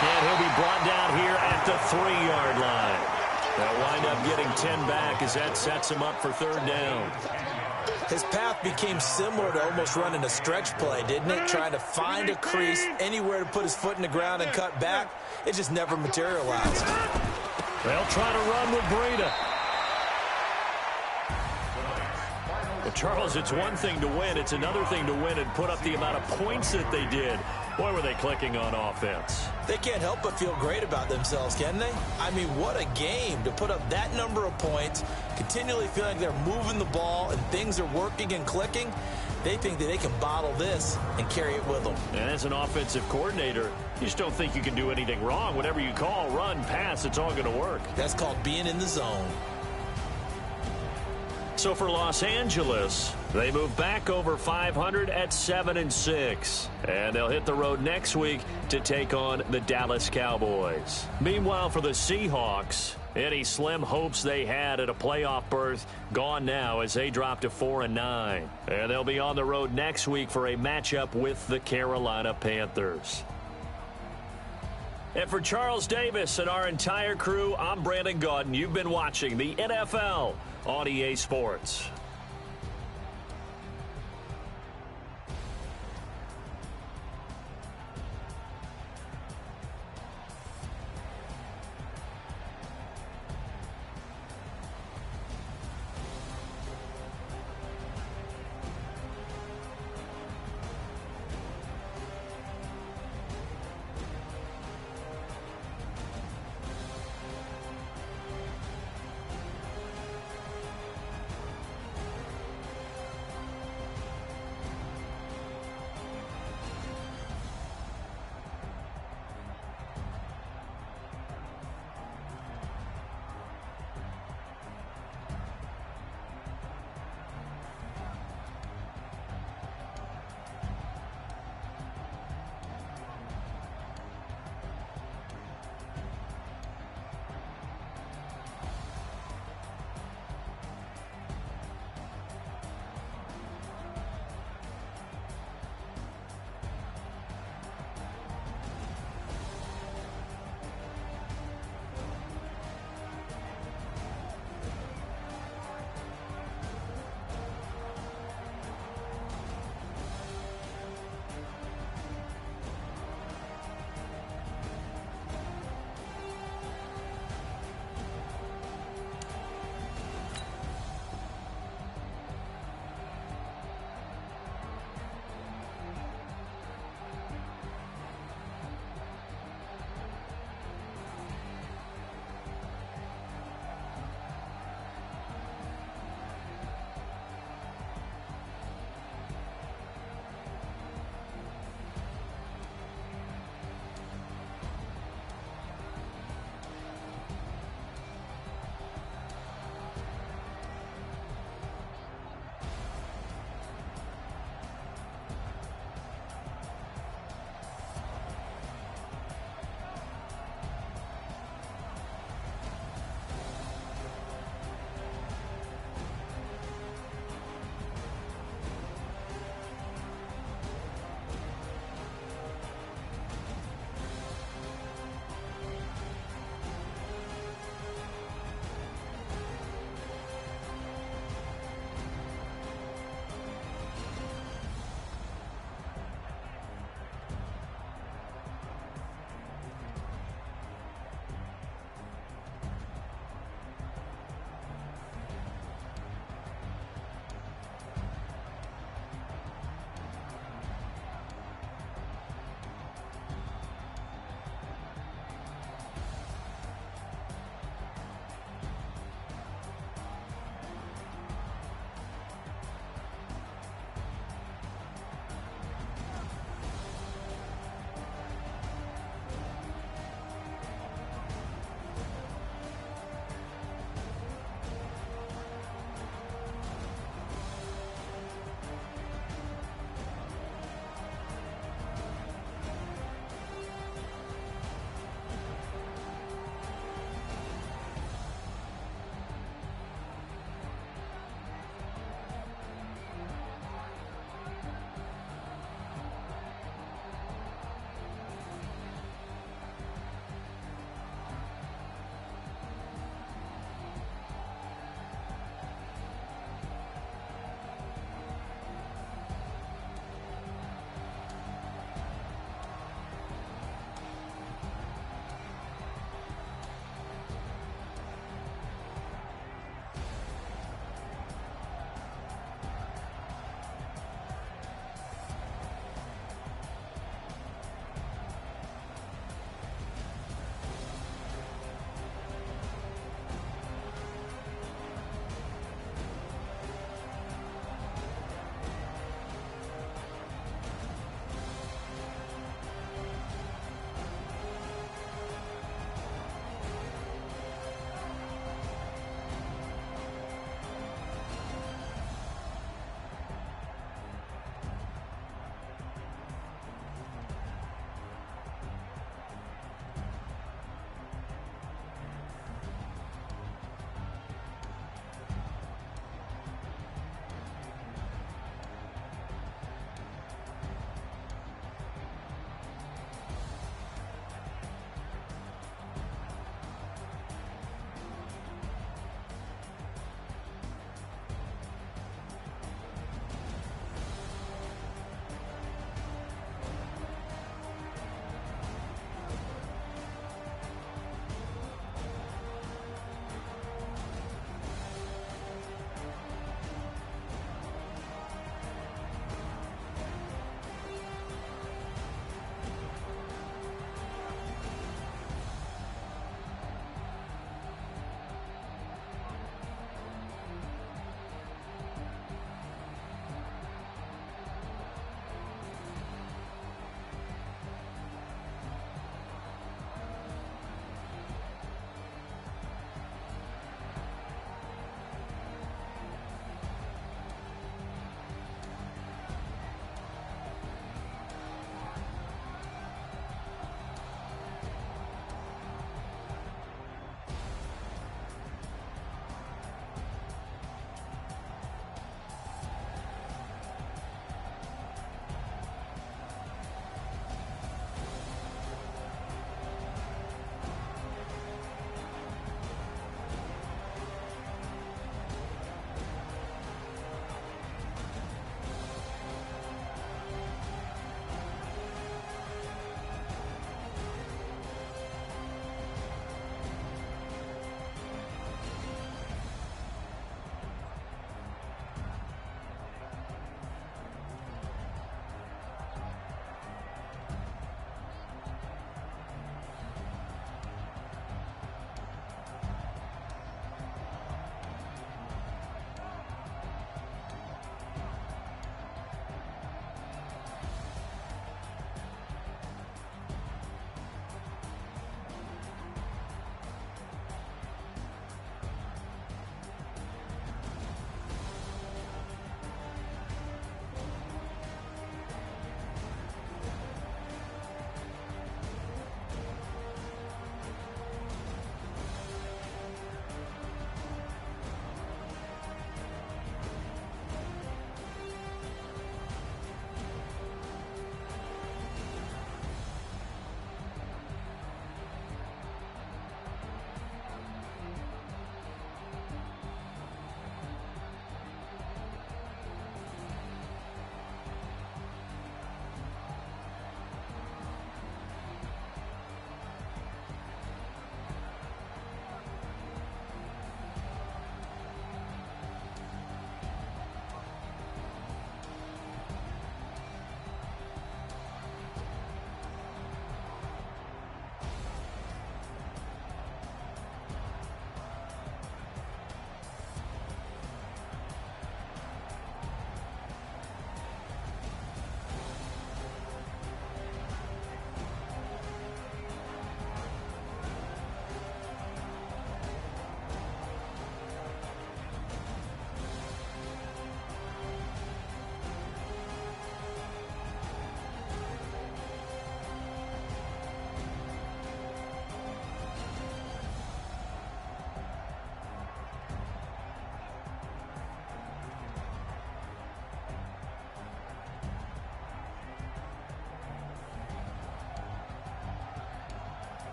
And he'll be brought down here at the 3-yard line. They'll wind up getting 10 back as that sets him up for 3rd down. His path became similar to almost running a stretch play, didn't it? Trying to find a crease, anywhere to put his foot in the ground and cut back. It just never materialized. They'll try to run with Breida. Well, Charles, it's one thing to win. It's another thing to win and put up the amount of points that they did. Boy, were they clicking on offense. They can't help but feel great about themselves, can they? I mean, what a game to put up that number of points, continually feeling like they're moving the ball and things are working and clicking. They think that they can bottle this and carry it with them. And as an offensive coordinator, you just don't think you can do anything wrong. Whatever you call, run, pass, it's all going to work. That's called being in the zone. So for Los Angeles, they move back over 500 at 7-6. And they'll hit the road next week to take on the Dallas Cowboys. Meanwhile, for the Seahawks, any slim hopes they had at a playoff berth gone now as they drop to 4-9. And they'll be on the road next week for a matchup with the Carolina Panthers. And for Charles Davis and our entire crew, I'm Brandon Gaudin. You've been watching the NFL on EA Sports.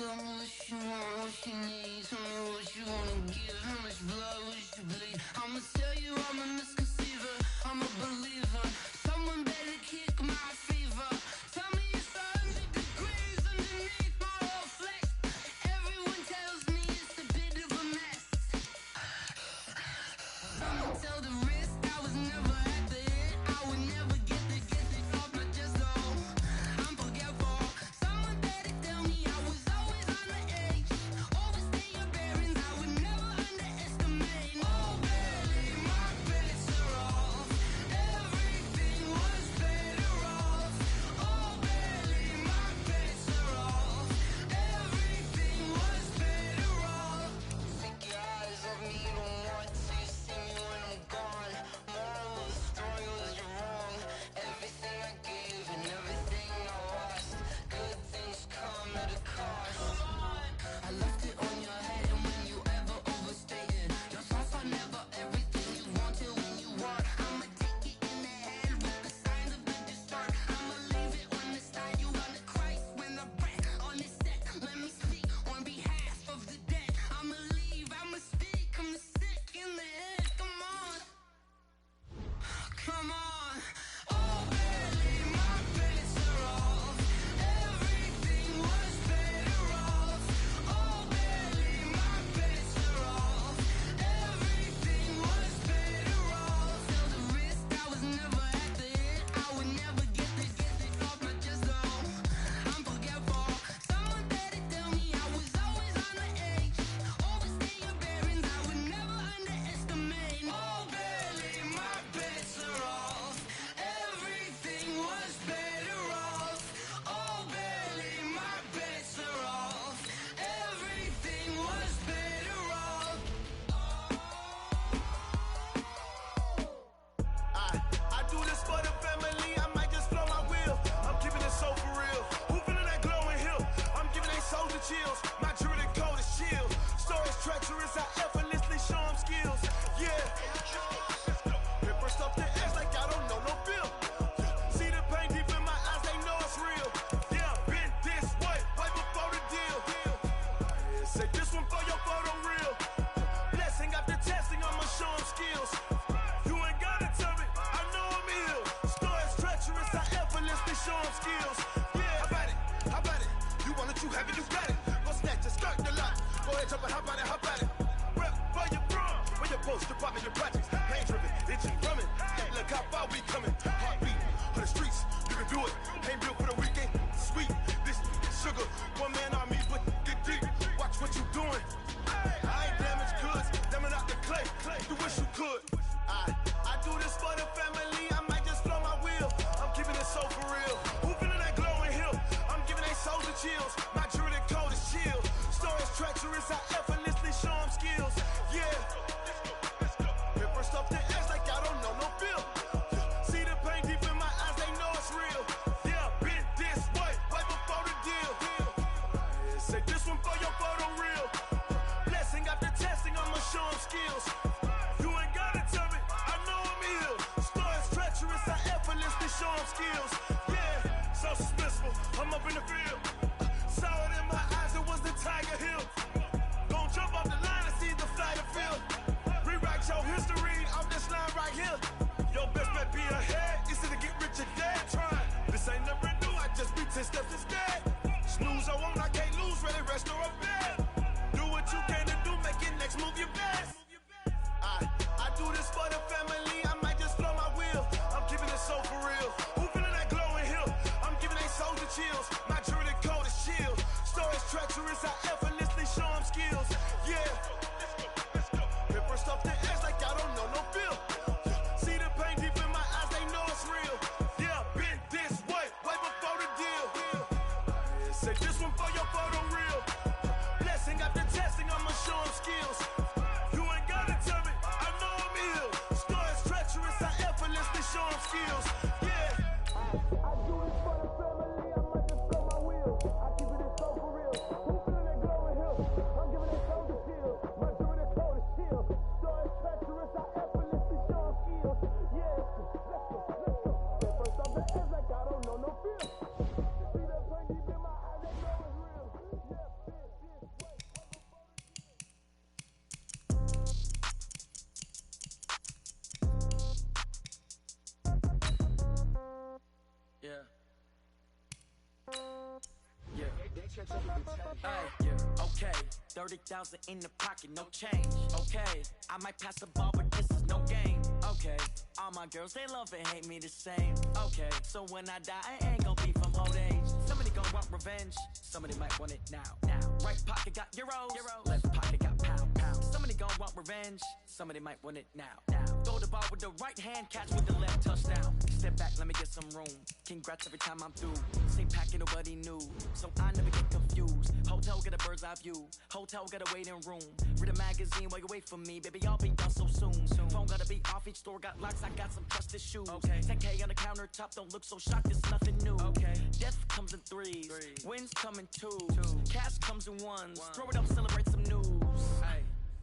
Tell me what you want, what you need. Tell me what you wanna give. How much blood would you bleed? I'ma tell you I'm a misconceiver. I'm a believer. Someone better kick my fever. Tell me it's 100 degrees underneath my whole flesh. Everyone tells me it's a bit of a mess. Someone tell the risk I was never at the end. I would never get it off my chest. Oh, I'm forgetful. Someone better tell me I was always on the edge. Overstay your bearings. I would never underestimate. Oh, barely my bets are off. Everything was better off. Oh, barely my bets are off. Everything was better off. Take your eyes off me, don't want to see me when I'm gone. Moral of the story was you're wrong. Everything I gave and everything I lost. Good things come at a cost. I left it on your head, and when you ever overstay it, your thoughts are never everything you want till when you want. I'ma take it in the head with the signs of a distort. I'ma leave it on the side. You gonna Christ when the breath on this set. Let me speak on behalf of the dead. I'ma leave, I'ma speak. I'm the sick in the head. Come on, come on. Oh, barely my bets are off. Everything was better off. Oh, barely my bets are off. Everything was better off. Tell the risk I was never at the end. I would never get it off my chest. Oh, I'm forgetful. Someone better tell me I was always on the edge. Overstay your bearings. I would never underestimate. Oh, barely my bets are off. Everything was better off. Oh, barely my bets are off. Everything was better off. I do this for the family, I might just blow my wheel. I'm keeping it so for real. Who feeling that glowing hill? I'm giving they souls the chills. My druidic code is chill. Stories treacherous, I effortlessly show them skills. Yeah. Paper stuff the edge like I don't know no bill. See the pain deep in my eyes, they know it's real. Yeah, been this way, way before the deal. Say this one for your photo real. Blessing after testing, I'ma show them skills. You ain't gotta tell me, I know I'm ill. Stories treacherous, I effortlessly show them skills. Yeah, how about it? You want it, you have it, you got it. Go snatch a skirt, the lot. Go ahead, jump it, how about it? Rep for your bro, where your post, department, your projects. Pain driven, itching, drumming. Look how far we coming. Heartbeat on the streets, you can do it. Ain't built for the weekend, sweet. This sugar, one man army, but get deep. Watch what you doing. I ain't damaged goods, damn out the clay. You wish you could. I do this for the family, I might just blow my wheel. I'm keeping it so for real. Who feeling that glowing hill? I'm giving they souls the chills. My druidic code is chill. Stories treacherous, I effortlessly show them skills. Yeah. Paper stuff the edge like I don't know no bill. See the pain deep in my eyes, they know it's real. Yeah, been this way, way before the deal. Say this one for your photo real. Blessing after testing, I'ma show them skills. You ain't gotta tell me, I know I'm ill. Stories treacherous, I effortlessly show them skills. Yeah, so suspenseful, I'm up in the field. Saw it in my eyes, it was the Tiger Hill. Gon' jump off the line and see the flight of field. Rewrite your history off this line right here. Your best bet be ahead, easy to get rich or dead. Try, this ain't never new, I just be 10 steps instead. Snooze or won't, I can't lose, ready, rest or a bed. Do what you can to do, make it next move your best. I do this for the family, I might just blow my wheel. I'm keeping it so for real. Who feeling that glowing hill? I'm giving they souls the chills. My druidic code is chill. Stories treacherous, I effortlessly show them skills. Yeah. Paper stuff the edge like I don't know no bill. See the pain deep in my eyes, they know it's real. Yeah, been this way, way before the deal. Say this one for your photo real. Blessing after testing, I'ma show them skills. You ain't gotta tell me, I know I'm ill. Stories treacherous, I effortlessly show them skills. Yeah. I do this for the family, I might just blow my wheel. I keep it so for real. Who feeling that glowing hill? I'm giving it so the chill. My druidic code is chill. Stories treacherous, I effortlessly show them skills. Yeah, let's go. Paper stuff the edge like I don't know no fear. See that pain deep in my eyes, they know it's real. Yeah, Okay, 30,000 in the pocket, no change. Okay, I might pass the ball, but this is no game. Okay, all my girls, they love and hate me the same. Okay, so when I die, I ain't gon' be from old age. Somebody gon' want revenge, somebody might want it now. Right pocket got euros, left pocket got pound. Somebody gon' want revenge, somebody might want it now. Throw the ball with the right hand, catch with the left, touchdown. Step back, let me get some room. Congrats every time I'm through. Same packet, nobody knew, so I never get confused. Hotel get a bird's eye view. Hotel got a waiting room. Read a magazine while you wait for me, baby. I'll be done so soon. Phone gotta be off. Each store got locks. I got some trusted shoes. 10K on the countertop. Don't look so shocked. It's nothing new. Death comes in threes. Wins come in twos. Cash comes in ones. Throw it up, celebrate some news.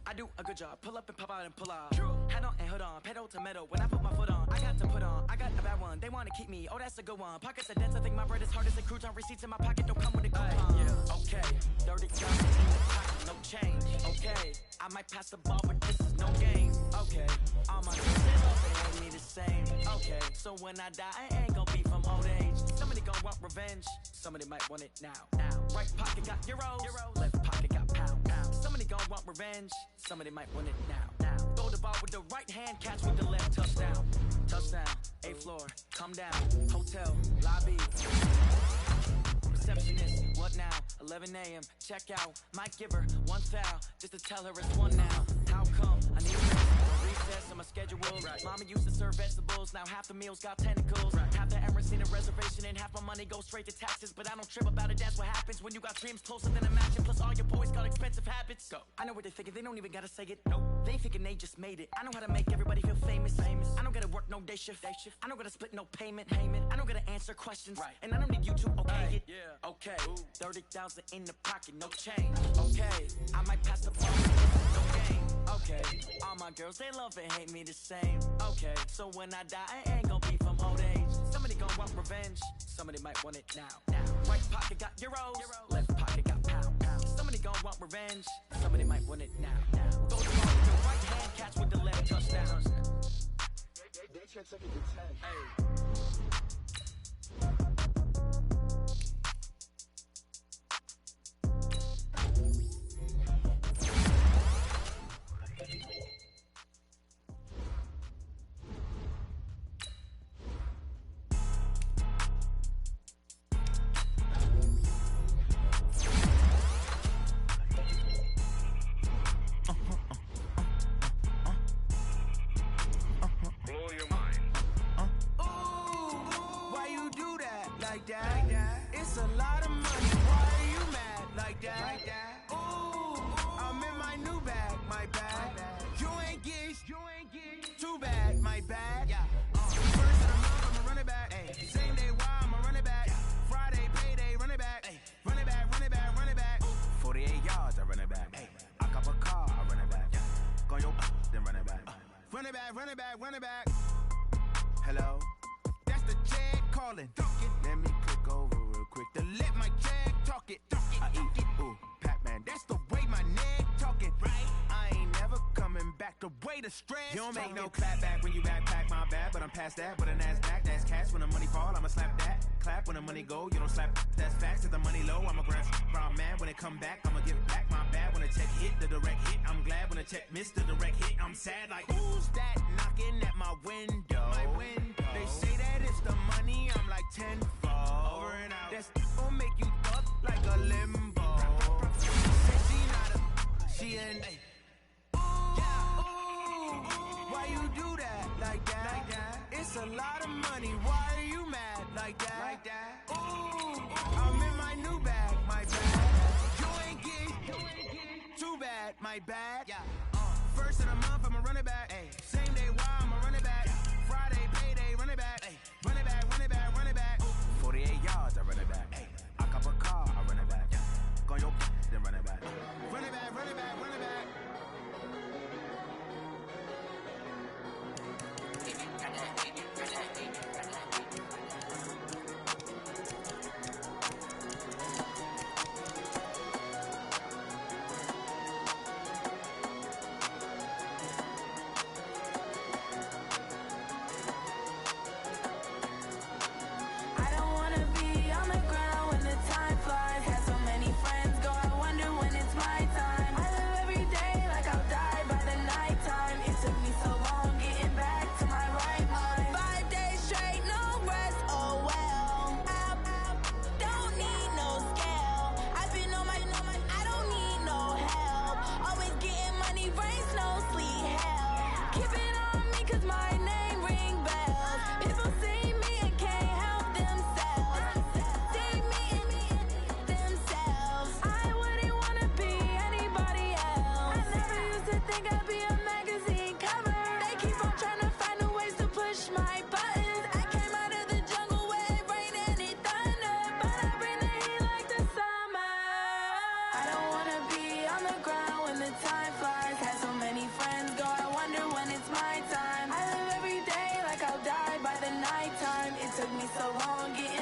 I do a good job. Pull up and pop out and pull out. Head on and hood on. Pedal to metal. When I put my foot on, I got to put on. I got a bad one. They want to keep me. Oh, that's a good one. Pockets are dense. I think my bread is hard as a crouton. Receipts in my pocket don't come with a coupon. Okay, 30,000 in the pocket, no change. Okay, I might pass the ball, but this is no game. Okay, all my girls, they love and hate me the same. Okay, so when I die, I ain't gon' be from old age. Somebody gon' want revenge. Somebody might want it now. Right pocket got euros. Left pocket got pound. Somebody gon' want revenge. Somebody might want it now. Throw the ball with the right hand, catch with the left, touchdown. Touchdown, 8th floor, come down. Hotel, lobby. Receptionist, what now? 11 a.m., check out. Might give her one foul, just to tell her it's one now. How come? I need recess on my schedule. Mama used to serve vegetables, now half the meals got tentacles. Half the Emirates in a reservation and half my money goes straight to taxes. But I don't trip about it, that's what happens when you got dreams closer than a mansion. Plus all your boys got expensive habits. Go. I know what they're thinking, they don't even gotta say it. Nope. They ain't thinking they just made it. I know how to make everybody feel famous. I don't gotta work no day shift. I don't gotta split no payment. I don't gotta answer questions. And I don't need you to okay it. Okay, 30,000 in the pocket, no change. Okay, I might pass the ball, no game. Okay, all my girls, they love and hate me the same. Okay, so when I die, I ain't gon' be from old age. Somebody gon' want revenge, somebody might want it now. Right pocket got euros, left pocket got pound. Somebody gon' want revenge, somebody might want it now. Throw the ball with the right hand, catch with the left, touchdown. They should take it to 10. It's a lot of money, why are you mad like that? Ooh, I'm in my new bag, my bad. You ain't get too bad, my bad. First of the month, I'ma run it back. Same day, why I'ma run it back. Friday, payday, run it back. Run it back, run it back, run it back. 48 yards, I run it back. I cop a car, I run it back. Go yo, then run it back. Run it back, run it back, run it back. Hello? That's the jag calling. Let me click over real quick to let my jag talk it. I eat it, ooh, Pac-Man. That's the way my neck talking. Right? I ain't never coming back the way the stress. You don't make no clap back when you backpack, my bad, but I'm past that. With a NASDAQ, that's cash. When the money fall, I'ma slap that. Clap when the money go, you don't slap. That's facts. If the money low, I'ma grab brown man. When it come back, I'ma give back my bad. When the check hit, the direct hit. I'm glad when the check missed the direct hit. I'm sad like, who's that knocking at my window? My window. They say that it's the money, I'm like tenfold. Over and out. That's gon' make you fuck like a limbo. She said she not a, she an ooh, why you do that like that? It's a lot of money, why are you mad like that? Ooh, I'm in my new bag, my bad. You ain't get too bad, my bad. First of the month, I'ma run it back. Same day, why I'ma run it back. Friday, payday, run it back. Run it back, run it back, run it back. 48 yards, I run it back. I cop a car, I run it back. Go yo, then run it back. Run it back, run it back, run it back. time. It took me so long getting